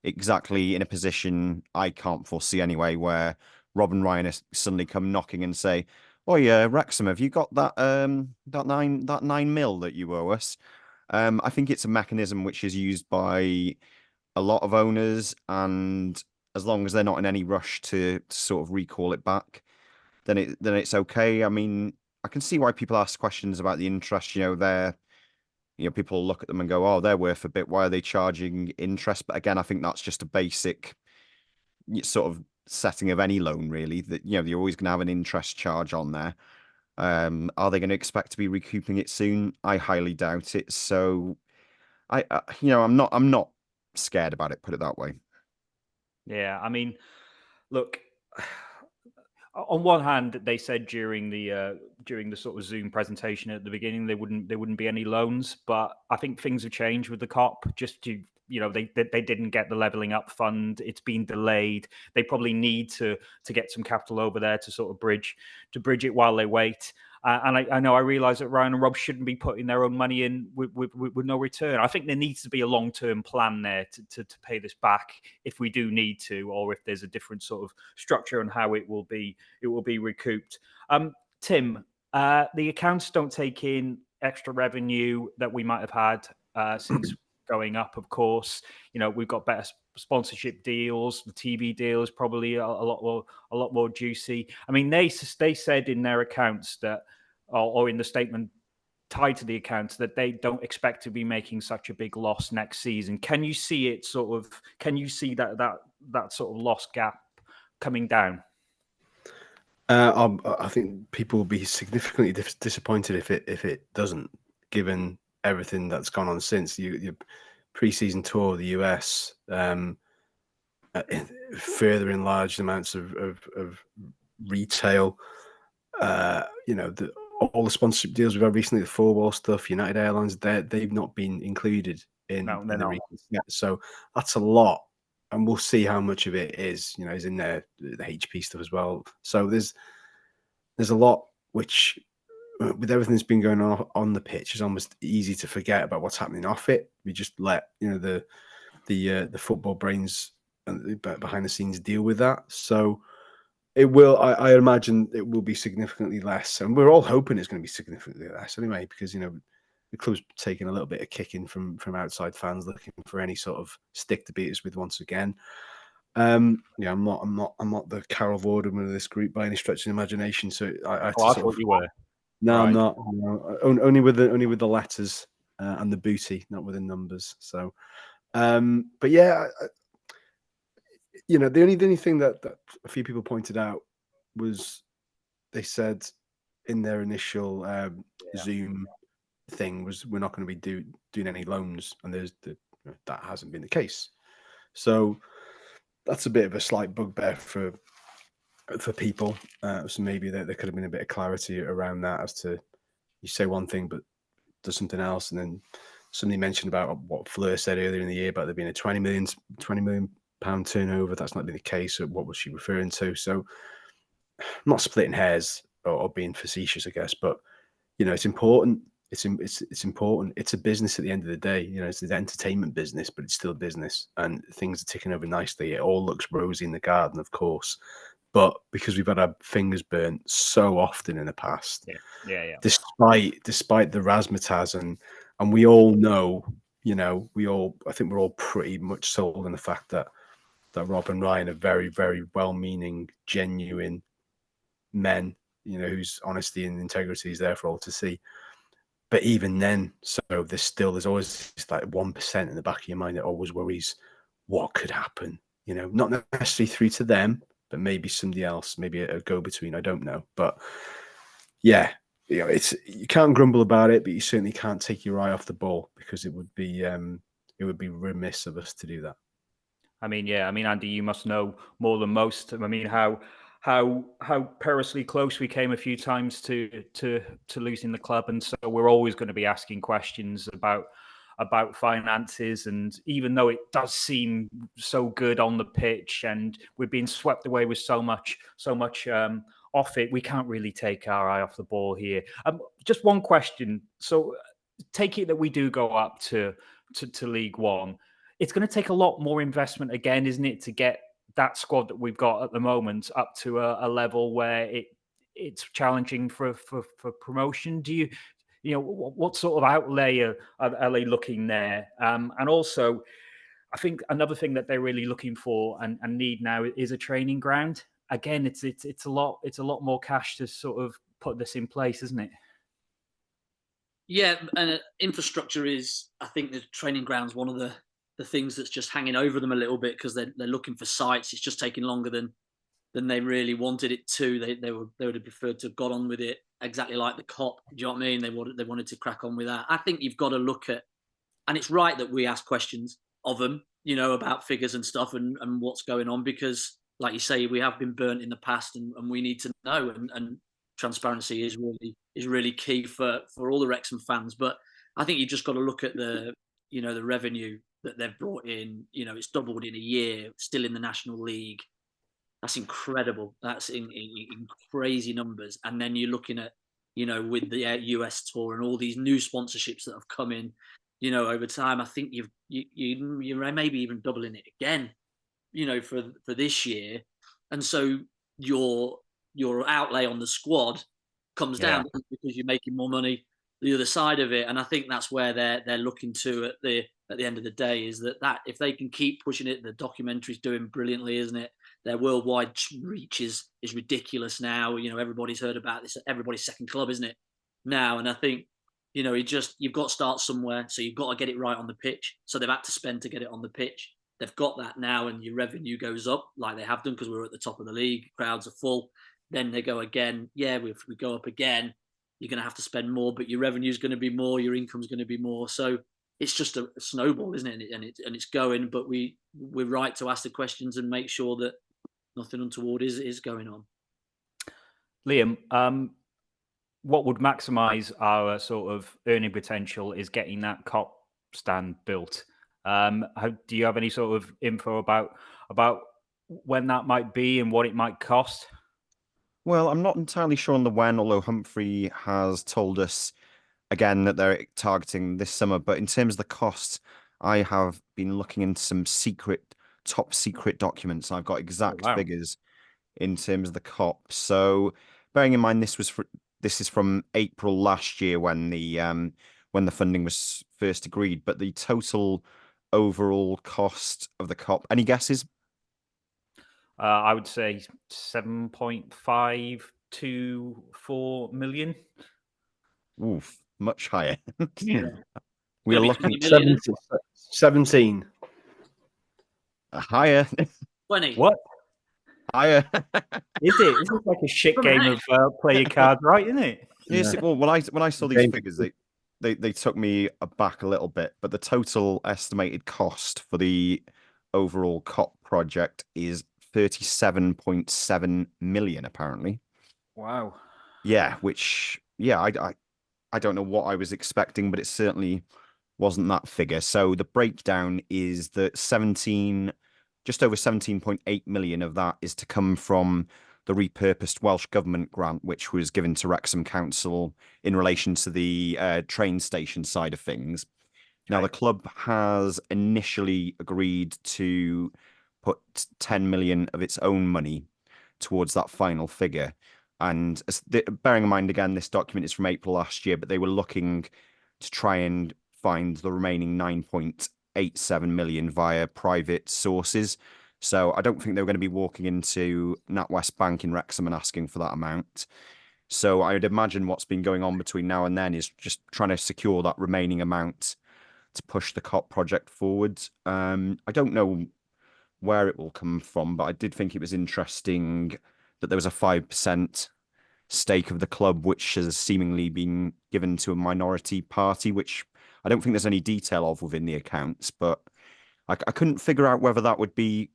exactly in a position, I can't foresee anyway, where Rob and Ryan suddenly come knocking and say, "Oh yeah, Wrexham, have you got that that 9 mil that you owe us?" I think it's a mechanism which is used by a lot of owners, and as long as they're not in any rush to sort of recall it back, then it's okay. I mean, I can see why people ask questions about the interest. People look at them and go, "Oh, they're worth a bit. Why are they charging interest?" But again, I think that's just a basic sort of setting of any loan, really. That you're always going to have an interest charge on there. Are they going to expect to be recouping it soon? I highly doubt it. So, I'm not scared about it. Put it that way. Yeah, I mean, look. On one hand, they said during the sort of Zoom presentation at the beginning there wouldn't be any loans, but I think things have changed with the COP. Just to they didn't get the levelling up fund. It's been delayed. They probably need to get some capital over there to sort of bridge it while they wait. And I realise that Ryan and Rob shouldn't be putting their own money in with no return. I think there needs to be a long-term plan there to pay this back if we do need to, or if there's a different sort of structure on how it will be recouped. Tim, the accounts don't take in extra revenue that we might have had since going up. Of course, we've got better sponsorship deals. The TV deal is probably a lot more juicy. I mean, they said in their accounts that, or in the statement tied to the accounts, that they don't expect to be making such a big loss next season. Can you see it can you see that sort of loss gap coming down? I think people will be significantly disappointed if it doesn't, given everything that's gone on since your pre-season tour of the US, further enlarged amounts of retail. All the sponsorship deals we've had recently, the four-wall stuff, United Airlines, they've not been included in No, the not. recent set. So that's a lot, and we'll see how much of it is in there, the HP stuff as well. So there's a lot which, with everything that's been going on the pitch, is almost easy to forget about what's happening off it. We just let the football brains behind the scenes deal with that. So it will. I imagine it will be significantly less, and we're all hoping it's going to be significantly less anyway, because the club's taking a little bit of kicking from outside fans looking for any sort of stick to beat us with once again. I'm not the Carol Vorderman of this group by any stretch of the imagination. So I thought you were. No, Right. I'm not. No. Only with the letters and the booty, not with the numbers. So, but yeah, the only thing that a few people pointed out was they said in their initial Zoom thing was we're not going to be doing any loans, and that hasn't been the case. So that's a bit of a slight bugbear for people. So maybe there could have been a bit of clarity around that, as to you say one thing but does something else, and then somebody mentioned about what Fleur said earlier in the year about there being a 20 million pound turnover. That's not been the case. So what was she referring to? So I'm not splitting hairs or being facetious, I guess, but it's important. It's important. It's a business at the end of the day. It's the entertainment business, but it's still a business, and things are ticking over nicely. It all looks rosy in the garden, of course, but because we've had our fingers burnt so often in the past, despite the razzmatazz, and we all know, I think we're all pretty much sold on the fact that Rob and Ryan are very, very well-meaning, genuine men, whose honesty and integrity is there for all to see. But even then, so there's always this like 1% in the back of your mind that always worries what could happen. Not necessarily through to them, but maybe somebody else, maybe a go-between. I don't know, but yeah, you can't grumble about it, but you certainly can't take your eye off the ball, because it would be remiss of us to do that. I mean, Andy, you must know more than most. I mean, how perilously close we came a few times to losing the club, and so we're always going to be asking questions about finances. And even though it does seem so good on the pitch, and we're being swept away with so much off it, we can't really take our eye off the ball here. Just one question. So, take it that we do go up to League One. It's going to take a lot more investment again, isn't it, to get that squad that we've got at the moment up to a level where it's challenging for promotion? Do you what sort of outlay are they looking there? And also, I think another thing that they're really looking for and need now is a training ground. Again, it's a lot more cash to sort of put this in place, isn't it? Yeah, and infrastructure is, I think, the training ground's one of the things that's just hanging over them a little bit, because they're looking for sites. It's just taking longer than they really wanted it to. They would have preferred to have got on with it exactly like the COP. Do you know what I mean? They wanted to crack on with that. I think you've got to look at, and it's right that we ask questions of them, about figures and stuff and what's going on, because, like you say, we have been burnt in the past, and we need to know. And transparency is really key for all the Wrexham fans. But I think you just got to look at the revenue that they've brought in. It's doubled in a year, still in the National League. That's incredible. That's in crazy numbers. And then you're looking at, with the US tour and all these new sponsorships that have come in, over time. I think you're maybe even doubling it again, for this year. And so your outlay on the squad comes down, because you're making more money the other side of it. And I think that's where they're looking to at the end of the day, is that if they can keep pushing it. The documentary's doing brilliantly, isn't it? Their worldwide reach is ridiculous now. Everybody's heard about this. Everybody's second club, isn't it, now? And I think, you've got to start somewhere. So you've got to get it right on the pitch. So they've had to spend to get it on the pitch. They've got that now, and your revenue goes up like they have done, because we're at the top of the league. Crowds are full. Then they go again. Yeah, if we go up again, you're going to have to spend more, but your revenue is going to be more. Your income's going to be more. So it's just a snowball, isn't it? And it's going. But we're right to ask the questions and make sure that nothing untoward is going on. Liam, what would maximise our sort of earning potential is getting that COP stand built. Do you have any sort of info about when that might be and what it might cost? Well, I'm not entirely sure on the when, although Humphrey has told us again that they're targeting this summer. But in terms of the costs, I have been looking into some top secret documents. I've got exact figures in terms of the COP. So bearing in mind this is from April last year when the funding was first agreed, but the total overall cost of the COP, any guesses? I would say 7.524 million. Oof, much higher. Yeah. We are Maybe looking 20 million, 17. higher. 20. What Higher. is it? This is like a shit Come on, game eh? of play your cards right, isn't it? Yes, Yeah. well, when I saw these Game. figures, they took me aback a little bit. But the total estimated cost for the overall COP project is 37.7 million, apparently. Wow. Yeah, which I don't know what I was expecting, but it certainly wasn't that figure. So the breakdown is that just over 17.8 million of that is to come from the repurposed Welsh Government grant, which was given to Wrexham Council in relation to the train station side of things. Now, the club has initially agreed to put 10 million of its own money towards that final figure. And bearing in mind, again, this document is from April last year, but they were looking to try and find the remaining 9.87 million via private sources. So I don't think they were going to be walking into NatWest Bank in Wrexham and asking for that amount. So I would imagine what's been going on between now and then is just trying to secure that remaining amount to push the COP project forward. I don't know where it will come from, but I did think it was interesting that there was a 5% stake of the club, which has seemingly been given to a minority party, which I don't think there's any detail of within the accounts, but I couldn't figure out whether that would be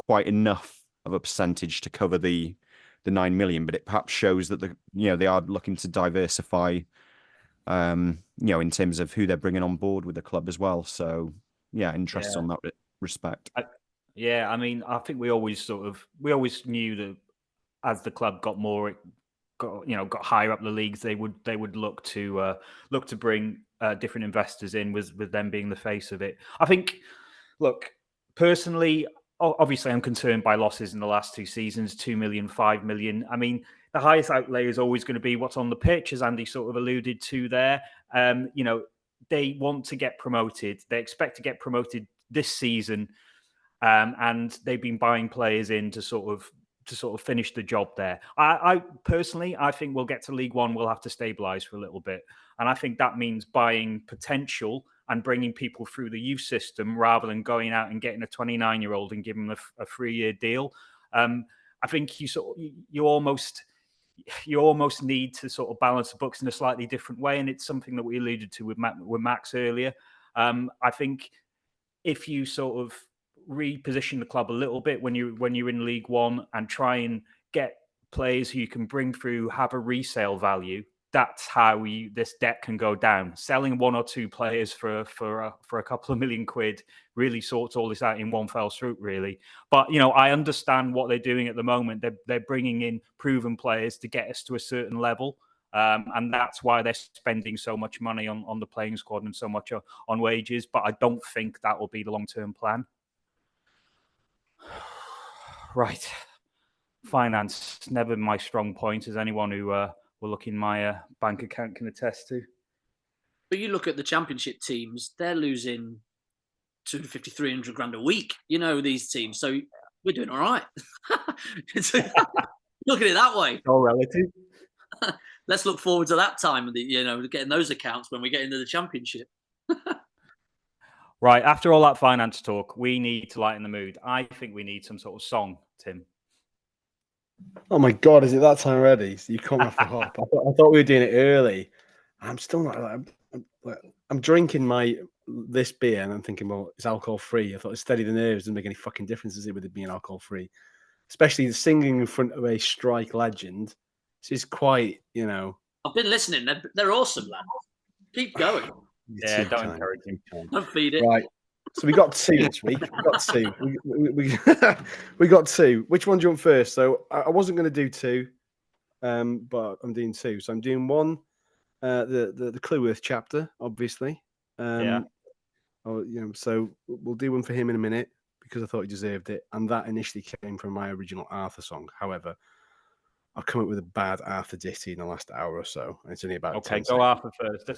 quite enough of a percentage to cover the 9 million, but it perhaps shows that they are looking to diversify, in terms of who they're bringing on board with the club as well. So yeah, interested on that respect. I mean, I think we always knew that as the club got higher up the leagues, they would look to bring different investors in, with them being the face of it. I think, look, personally, obviously I'm concerned by losses in the last 2 seasons, 2 million, 5 million. I mean, the highest outlay is always going to be what's on the pitch, as Andy sort of alluded to there. They want to get promoted. They expect to get promoted this season. And they've been buying players in to sort of finish the job there. I personally think we'll get to League One. We'll have to stabilise for a little bit. And I think that means buying potential and bringing people through the youth system rather than going out and getting a 29-year-old and giving them a 3-year deal. I think you almost need to sort of balance the books in a slightly different way. And it's something that we alluded to with Max earlier. I think if you sort of reposition the club a little bit when you're in League One and try and get players who you can bring through have a resale value, that's how this debt can go down. Selling 1 or 2 players for a couple of million quid really sorts all this out in one fell swoop, really. But I understand what they're doing at the moment. They're bringing in proven players to get us to a certain level. And that's why they're spending so much money on the playing squad and so much on wages. But I don't think that will be the long-term plan. Right. Finance, never my strong point, as anyone who will look in my bank account can attest to. But you look at the Championship teams, they're losing 250, 300 grand a week, these teams. So we're doing all right. Look at it that way. All relative. Let's look forward to that time, getting those accounts when we get into the Championship. Right, after all that finance talk, we need to lighten the mood. I think we need some sort of song, Tim. Oh my God, is it that time already? So you caught me off the hop. I thought we were doing it early. I'm still not. I'm drinking this beer and I'm thinking, well, it's alcohol free. I thought it's steady the nerves. Doesn't make any fucking difference, is it, with it being alcohol free? Especially singing in front of a strike legend. This is quite, I've been listening. They're awesome, lads. Keep going. Yeah, Too don't kind. encourage him. Don't feed it. Right. So we got two this week. We got two. We got two. Which one do you want first? So I wasn't going to do two, but I'm doing two. So I'm doing one, the Cleworth chapter, obviously. Yeah. So we'll do one for him in a minute because I thought he deserved it, and that initially came from my original Arthur song. However, I've come up with a bad Arthur ditty in the last hour or so. And it's only about Okay, 10 go seconds. Arthur first.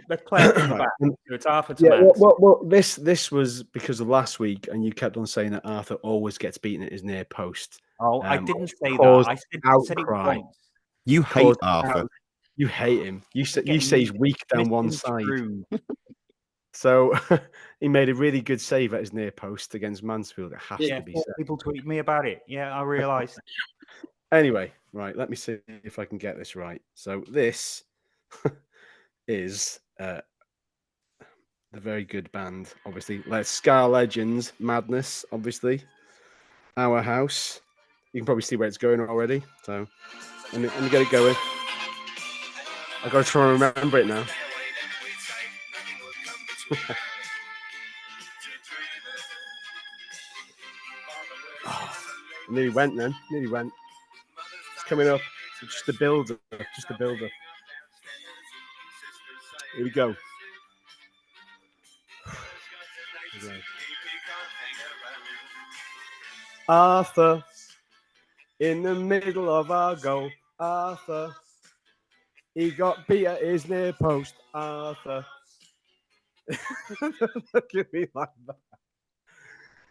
Let's play it from the Right. back. So it's Arthur to Yeah, Max. well, this was because of last week, and you kept on saying that Arthur always gets beaten at his near post. Oh, I didn't say that. caused I said it outcry. once. You hate Caused Arthur. You hate him. You say Getting he's weak down one side. misconstrued. So he made a really good save at his near post against Mansfield. It has Yeah, to be 4 said. people tweet me about it. Yeah, I realised. Anyway, right, let me see if I can get this right. So this is the very good band, obviously. Let's Scar Legends, Madness, obviously. Our House. You can probably see where it's going already. So let me get it going. I've got to try and remember it now. Nearly went then. Nearly went. It's coming up. It's just a builder. Just a builder. Here we go. Arthur, in the middle of our goal. Arthur, he got beat at his near post. Arthur. Look at me like that.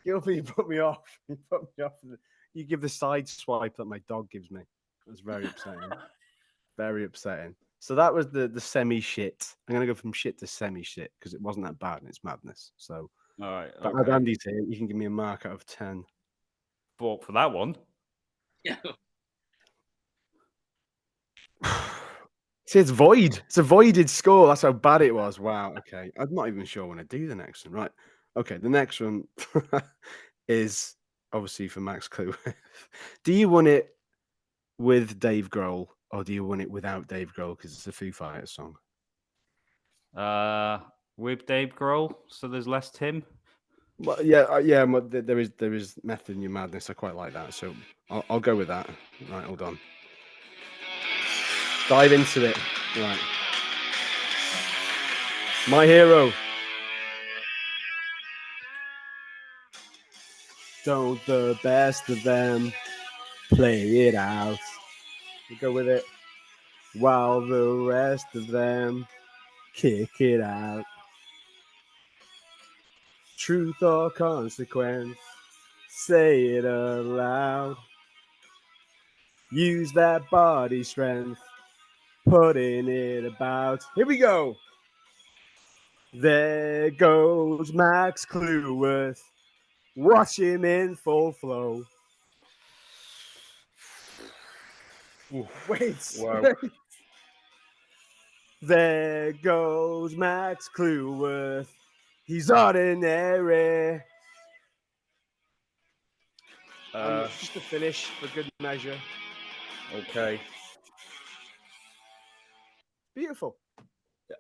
Gilby, you put me off. You put me off. You give the side swipe that my dog gives me. It was very upsetting. Very upsetting. So that was the semi shit. I'm gonna go from shit to semi shit because it wasn't that bad and it's madness. So All right. but Okay. Andy's here, you can give me a mark out of 10. For that one. Yeah. See, it's void. It's a voided score. That's how bad it was. Wow. Okay. I'm not even sure when I do the next one. Right. Okay. The next one is obviously for Max Cleworth. Do you want it with Dave Grohl or do you want it without Dave Grohl because it's a Foo Fighters song? With Dave Grohl, so there's less Tim. Well, yeah. There is method in your madness. I quite like that. So I'll go with that. Right. Hold on. Dive into it. Right. My hero. Don't the best of them play it out. We go with it. While the rest of them kick it out. Truth or consequence. Say it aloud. Use that body strength. Putting it about. Here we go. There goes Max Cleworth. Watch him in full flow. Wait. Wow. There goes Max Cleworth. He's ordinary. Just to finish for good measure. Okay. Beautiful.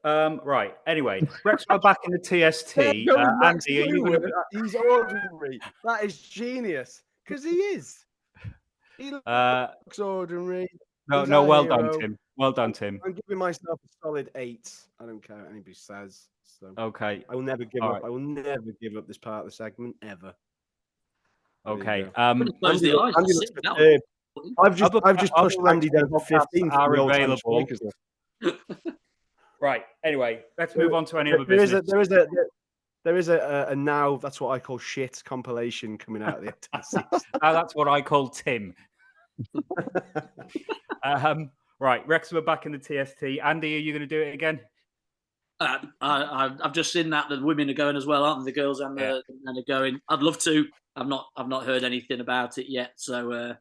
Right. Anyway, Wrexham are back in the TST. There goes Max Andy, are you going to? Cleworth. He's ordinary. That is genius. Because he is. He looks ordinary. No, He's no. our Well hero. done, Tim. Well done, Tim. I'm giving myself a solid 8. I don't care what anybody says. So Okay. I will never give All up. right. I will never give up this part of the segment ever. There you Okay. go. Close the eyes. Andy That's looks it. That superb. was- I've just pushed other Andy down to podcasts 15 are for the all-time available. strikers now. Right. Anyway, let's move on to any other business. There is a now that's what I call shit compilation coming out of the FTC. That's what I call Tim. Right. Wrexham are back in the TST. Andy, are you going to do it again? I've just seen that the women are going as well, aren't they? The girls and the men are going. I'd love to. I've not heard anything about it yet. So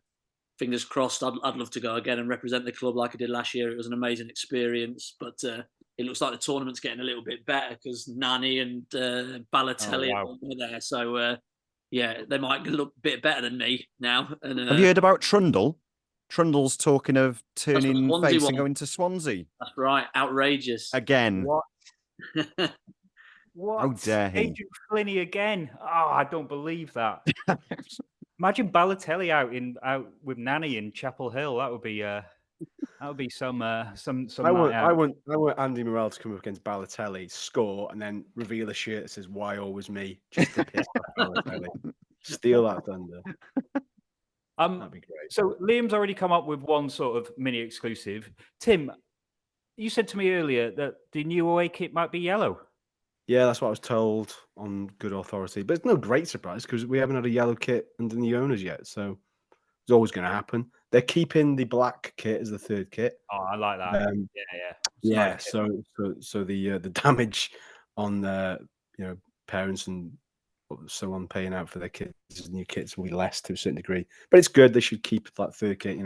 fingers crossed. I'd love to go again and represent the club like I did last year. It was an amazing experience. But it looks like the tournament's getting a little bit better because Nani and Balotelli are there. So yeah, they might look a bit better than me now. And, Have you heard about Trundle? Trundle's talking of turning Swansea face one. and going to Swansea. That's right. Outrageous. Again. What? What? How dare he? Adrian Flinney again? Oh, I don't believe that. Imagine Balotelli out with Nanny in Chapel Hill. That would be some I night out. want Andy Morrell to come up against Balotelli, score, and then reveal a shirt that says "Why always me?" just to piss off Balotelli. Steal that thunder. That'd be great. So Liam's already come up with one sort of mini exclusive. Tim, you said to me earlier that the new away kit might be yellow. Yeah, that's what I was told on good authority. But it's no great surprise because we haven't had a yellow kit under the owners yet. So it's always going to happen. They're keeping the black kit as the third kit. Oh, I like that. Yeah. It's a Yeah. nice kit. So the damage on parents and so on paying out for their kids' new kits will be less to a certain degree. But it's good. They should keep that third kit.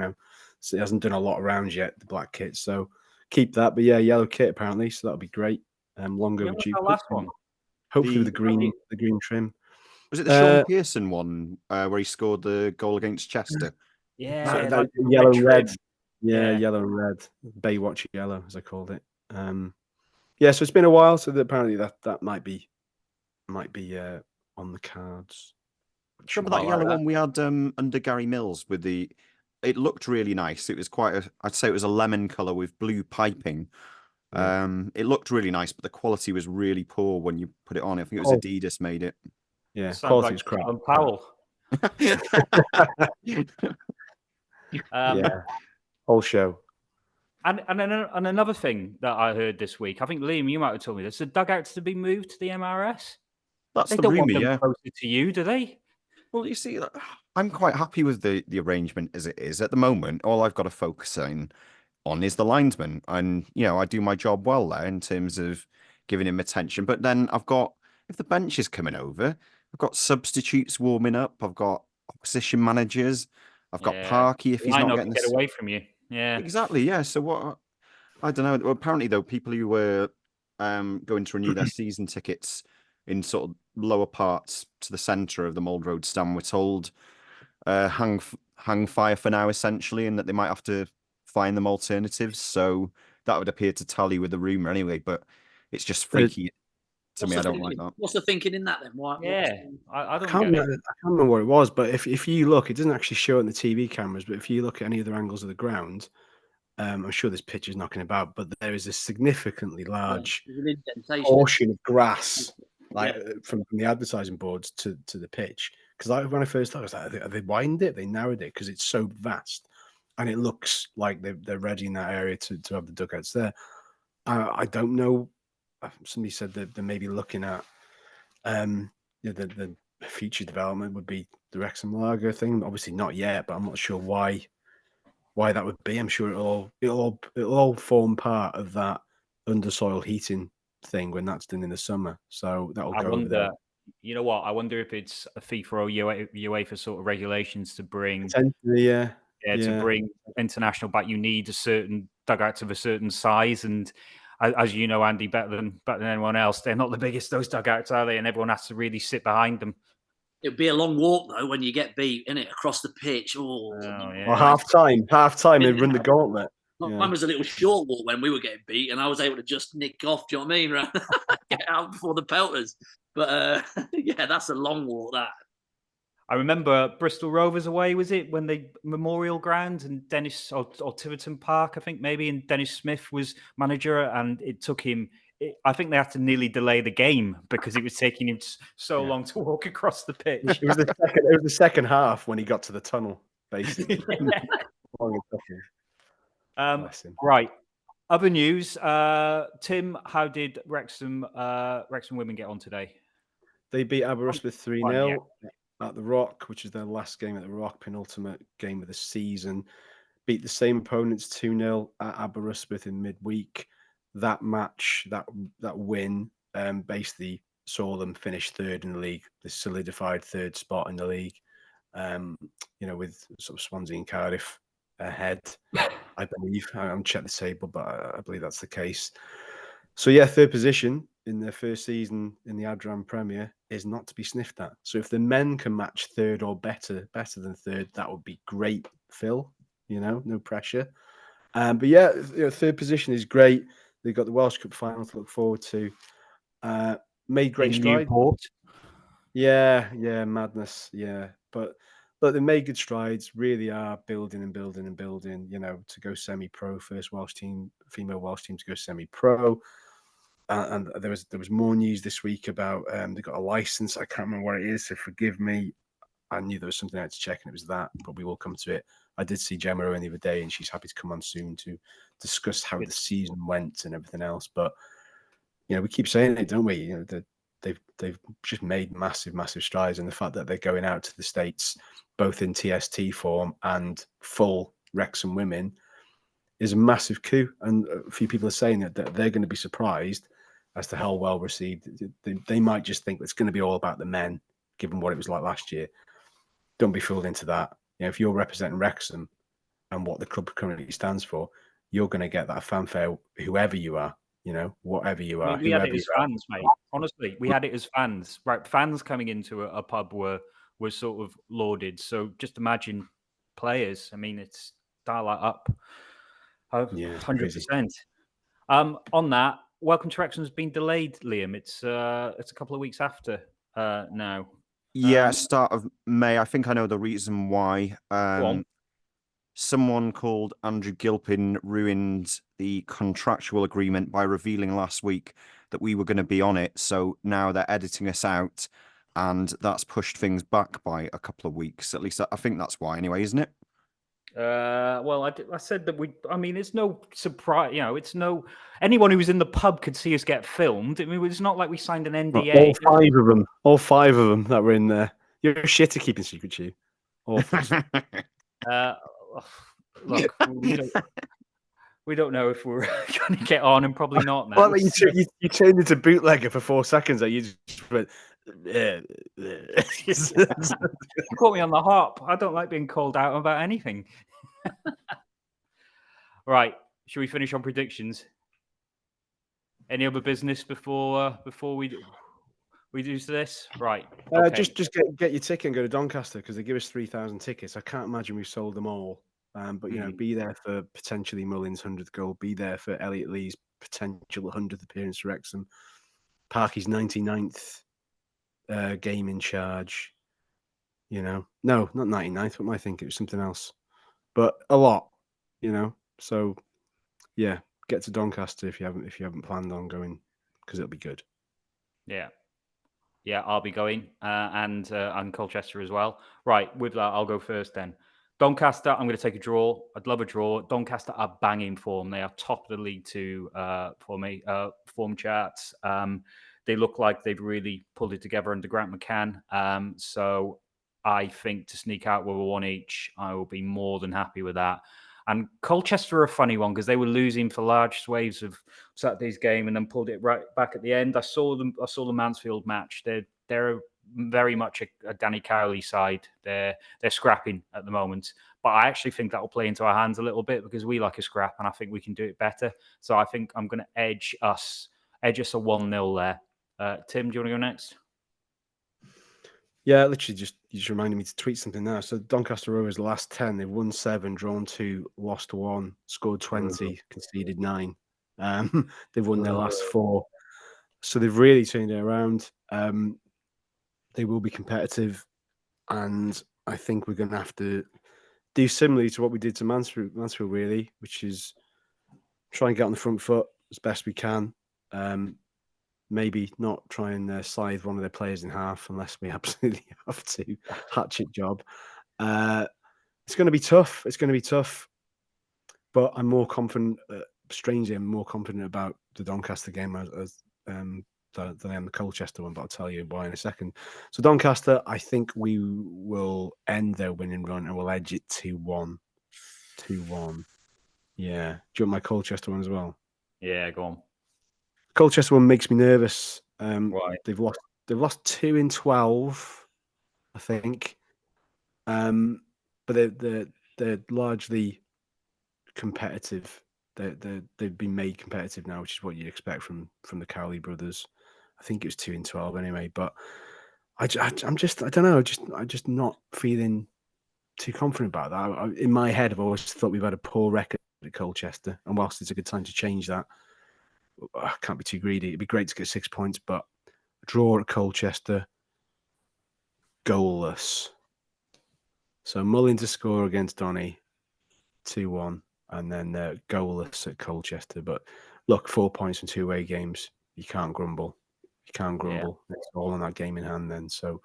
So it hasn't done a lot around yet, the black kit. So keep that. But yeah, yellow kit apparently. So that'll be great. Long When was overdue. the last one? Hopefully with the green trim. Was it the Sean Pearson one where he scored the goal against Chester? Yeah, that like yellow and red. trim. Yeah, yellow and red. Baywatch yellow, as I called it. Yeah, so it's been a while. So apparently that might be on the cards. Remember that yellow one we had under Gary Mills with the? It looked really nice. It was I'd say it was a lemon color with blue piping. Yeah. It looked really nice, but the quality was really poor when you put it on. I think it was Adidas made it. Yeah, Sounds quality like was crap. Alan Powell. Yeah, whole show. And another thing that I heard this week, I think Liam, you might have told me this: the dugouts to be moved to the MRS. That's They the don't want rumour, them yeah. closer to you, do they? Well, you see, I'm quite happy with the arrangement as it is at the moment. All I've got to focus on is the linesman, and I do my job well there in terms of giving him attention. But then if the bench is coming over, I've got substitutes warming up. I've got opposition managers. I've got Parky if he's not getting get away from you. Yeah, exactly. Yeah. So what? I don't know. Well, apparently, though, people who were going to renew their season tickets in sort of lower parts to the centre of the Mould Road stand were told hang fire for now, essentially, and that they might have to find them alternatives. So that would appear to tally with the rumour anyway, but it's just freaky to me. I don't like that. What's the thinking in that then? Why? I don't can't remember what it was, but if you look, it doesn't actually show it on the TV cameras, but if you look at any other angles of the ground, I'm sure this pitch is knocking about, but there is a significantly large portion of grass, from the advertising boards to the pitch. Because when I first thought, I was like, have they widened it? They narrowed it because it's so vast, and it looks like they're ready in that area to have the dugouts there. I don't know. Somebody said that they're maybe looking at the future development would be the Wrexham Lager thing. Obviously not yet, but I'm not sure why that would be. I'm sure it'll all form part of that undersoil heating thing when that's done in the summer. So that'll go over there. You know what? I wonder if it's a FIFA or UEFA sort of regulations to bring potentially, to bring international back. You need a certain dugouts of a certain size, and as you know, Andy, better than anyone else, they're not the biggest, those dugouts, are they? And everyone has to really sit behind them. It'd be a long walk though when you get beat, innit, across the pitch. Or half time, and run the gauntlet. Mine was a little short walk when we were getting beat, and I was able to just nick off. Do you know what I mean? Get out before the pelters. But yeah, that's a long walk. That I remember Bristol Rovers away, was it, when they Memorial Ground and Dennis or Tiverton Park, I think maybe, and Dennis Smith was manager, and it took him. I think they had to nearly delay the game because it was taking him so long to walk across the pitch. It was the second half when he got to the tunnel, basically. Right. Other news. Tim, how did Wrexham women get on today? They beat Aberystwyth 3-0 at the Rock, which is their last game at the Rock, penultimate game of the season. Beat the same opponents 2-0 at Aberystwyth in midweek. That match, that win, basically saw them finish third in the league. They solidified third spot in the league. With sort of Swansea and Cardiff ahead, I believe. I haven't checked the table, but I believe that's the case. So yeah, third position in their first season in the Adram Premier is not to be sniffed at. So if the men can match third or better than third, that would be great, Phil. No pressure. But yeah, third position is great. They've got the Welsh Cup final to look forward to. Made great In strides. Newport. Yeah, madness. Yeah, but they made good strides. Really are building and building and building. You know, to go semi-pro, first Welsh team, female Welsh team to go semi-pro. And there was more news this week about they got a license. I can't remember what it is, so forgive me. I knew there was something I had to check, and it was that. But we will come to it. I did see Gemma Owen the other day, and she's happy to come on soon to discuss how the season went and everything else. But you know, we keep saying it, don't we? You know, they've just made massive strides, and the fact that they're going out to the States both in TST form and full Wrexham women is a massive coup. And a few people are saying that they're going to be surprised as to how well received. They might just think it's going to be all about the men, given what it was like last year. Don't be fooled into that. You know, if you're representing Wrexham and what the club currently stands for, you're going to get that fanfare, whoever you are. You know, whatever you are. I mean, we had it as fans, mate. Honestly, we had it as fans. Right, fans coming into a pub were sort of lauded. So just imagine players. I mean, it's dial that up. 100%. On that, Welcome to Wrexham has been delayed, Liam. It's a couple of weeks after now. Yeah, start of May. I think I know the reason why. Go on. Someone called Andrew Gilpin ruined the contractual agreement by revealing last week that we were going to be on it. So now they're editing us out, and that's pushed things back by a couple of weeks. At least I think that's why, anyway, isn't it? Well, I said that I mean, it's no surprise. You know, it's no. Anyone who was in the pub could see us get filmed. I mean, it's not like we signed an NDA. All five of them that were in there. You're shit at keeping secrets, you. Awful. Look, we don't know if we're going to get on, and probably not now. Well, you turned into bootlegger for 4 seconds. You just went. You caught me on the hop. I don't like being called out about anything. Right, should we finish on predictions? Any other business before we do this? Right. Okay. Just get your ticket and go to Doncaster, because they give us 3,000 tickets. I can't imagine we've sold them all. But you know, be there for potentially Mullin's 100th goal. Be there for Elliot Lee's potential 100th appearance for Wrexham. Parky's 99th game in charge. You know, no, not 99th. What am I thinking? It was something else. But a lot. You know, so yeah, get to Doncaster if you haven't planned on going, because it'll be good. Yeah, I'll be going, and Colchester as well. Right, with that, I'll go first then. Doncaster, I'm going to take a draw. I'd love a draw. Doncaster are banging form. They are top of the League Two form charts. They look like they've really pulled it together under Grant McCann. So I think to sneak out with a 1 each, I will be more than happy with that. And Colchester are a funny one, because they were losing for large swathes of Saturday's game and then pulled it right back at the end. I saw the Mansfield match. They're very much a Danny Cowley side. They're scrapping at the moment, but I actually think that will play into our hands a little bit, because we like a scrap, and I think we can do it better. So I think I'm going to edge us a 1-0 there. Tim, do you want to go next? Yeah, literally you just reminded me to tweet something now. So Doncaster Rovers last 10, they've won 7, drawn 2, lost 1, scored 20, conceded 9. They've won their last 4. So they've really turned it around. They will be competitive, and I think we're going to have to do similarly to what we did to Mansfield really, which is try and get on the front foot as best we can. Maybe not try and scythe one of their players in half unless we absolutely have to. Hatchet job. It's going to be tough. But I'm more confident. Strangely, I'm more confident about the Doncaster game than I am the Colchester one. But I'll tell you why in a second. So Doncaster, I think we will end their winning run and we'll edge it 2-1. 2-1. Yeah. Do you want my Colchester one as well? Yeah, go on. Colchester one makes me nervous. Why? They've lost 2 in 12, I think. But they're largely competitive. They've been made competitive now, which is what you'd expect from the Cowley brothers. I think it was 2 in 12 anyway. But I'm just not feeling too confident about that. In my head, I've always thought we've had a poor record at Colchester, and whilst it's a good time to change that, I can't be too greedy. It'd be great to get 6 points, but draw at Colchester, goalless. So Mullin to score against Donny, 2-1, and then goalless at Colchester. But look, 4 points from 2 away games. You can't grumble. You can't grumble. Yeah. It's all on that game in hand then. So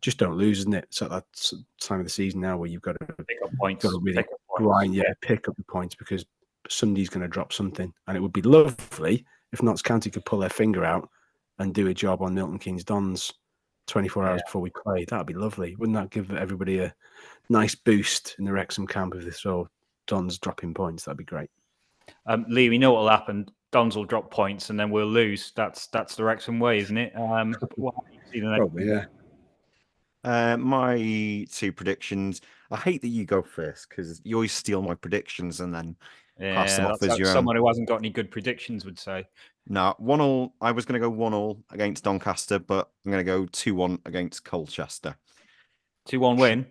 just don't lose, isn't it? So that's time of the season now where you've got to pick up points. Got to really grind, pick up the points, because somebody's going to drop something. And it would be lovely if Notts County could pull their finger out and do a job on Milton Keynes Dons 24 hours before we play. That'd be lovely. Wouldn't that give everybody a nice boost in the Wrexham camp if they saw Dons dropping points? That'd be great. Lee, we know what'll happen. Dons will drop points and then we'll lose. That's the Wrexham way, isn't it? Probably, yeah. My 2 predictions. I hate that you go first because you always steal my predictions and then pass them off as your someone who hasn't got any good predictions would say. No, 1-1. I was going to go 1-1 against Doncaster, but I'm going to go 2-1 against Colchester. 2-1 win?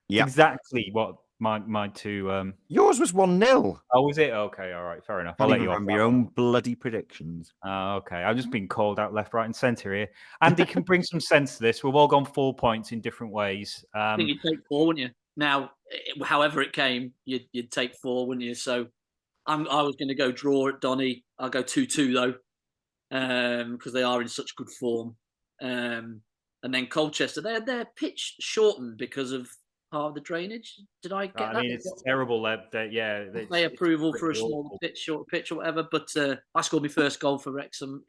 Yeah. Exactly what my 2... Yours was 1-0. Oh, was it? Okay, all right, fair enough. I'll let you remember your own bloody predictions. Okay, I'm just being called out left, right and centre here. Andy can bring some sense to this. We've all gone 4 points in different ways. I think you'd take 4, wouldn't you? Now, however it came, you'd take 4, wouldn't you? So I was going to go draw at Donny. I'll go 2-2 though, because they are in such good form. And then Colchester, their pitch shortened because of part of the drainage. Did I get that? I mean, it's terrible. They approval for a smaller pitch, shorter pitch, or whatever. But I scored my first goal for Wrexham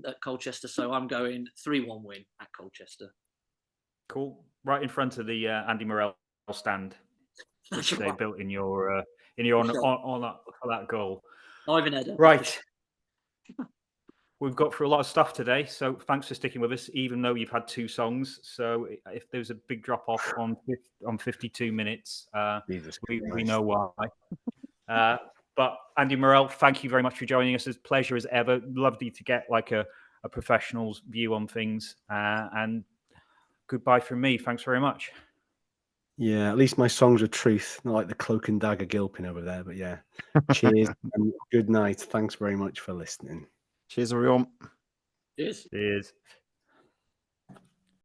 at Colchester, so I'm going 3-1 win at Colchester. Cool, right in front of the Andy Morrell stand, which they built in your on that goal. Ivan Eder. Right. We've got through a lot of stuff today, so thanks for sticking with us, even though you've had 2 songs. So if there's a big drop off on 52 minutes, we know why. But Andy Morrell, thank you very much for joining us. It's a pleasure as ever. Lovely to get like a professional's view on things. And goodbye from me. Thanks very much. Yeah, at least my songs are truth, not like the cloak and dagger gilping over there. But yeah, cheers and good night. Thanks very much for listening. Cheers, everyone. Cheers. Cheers.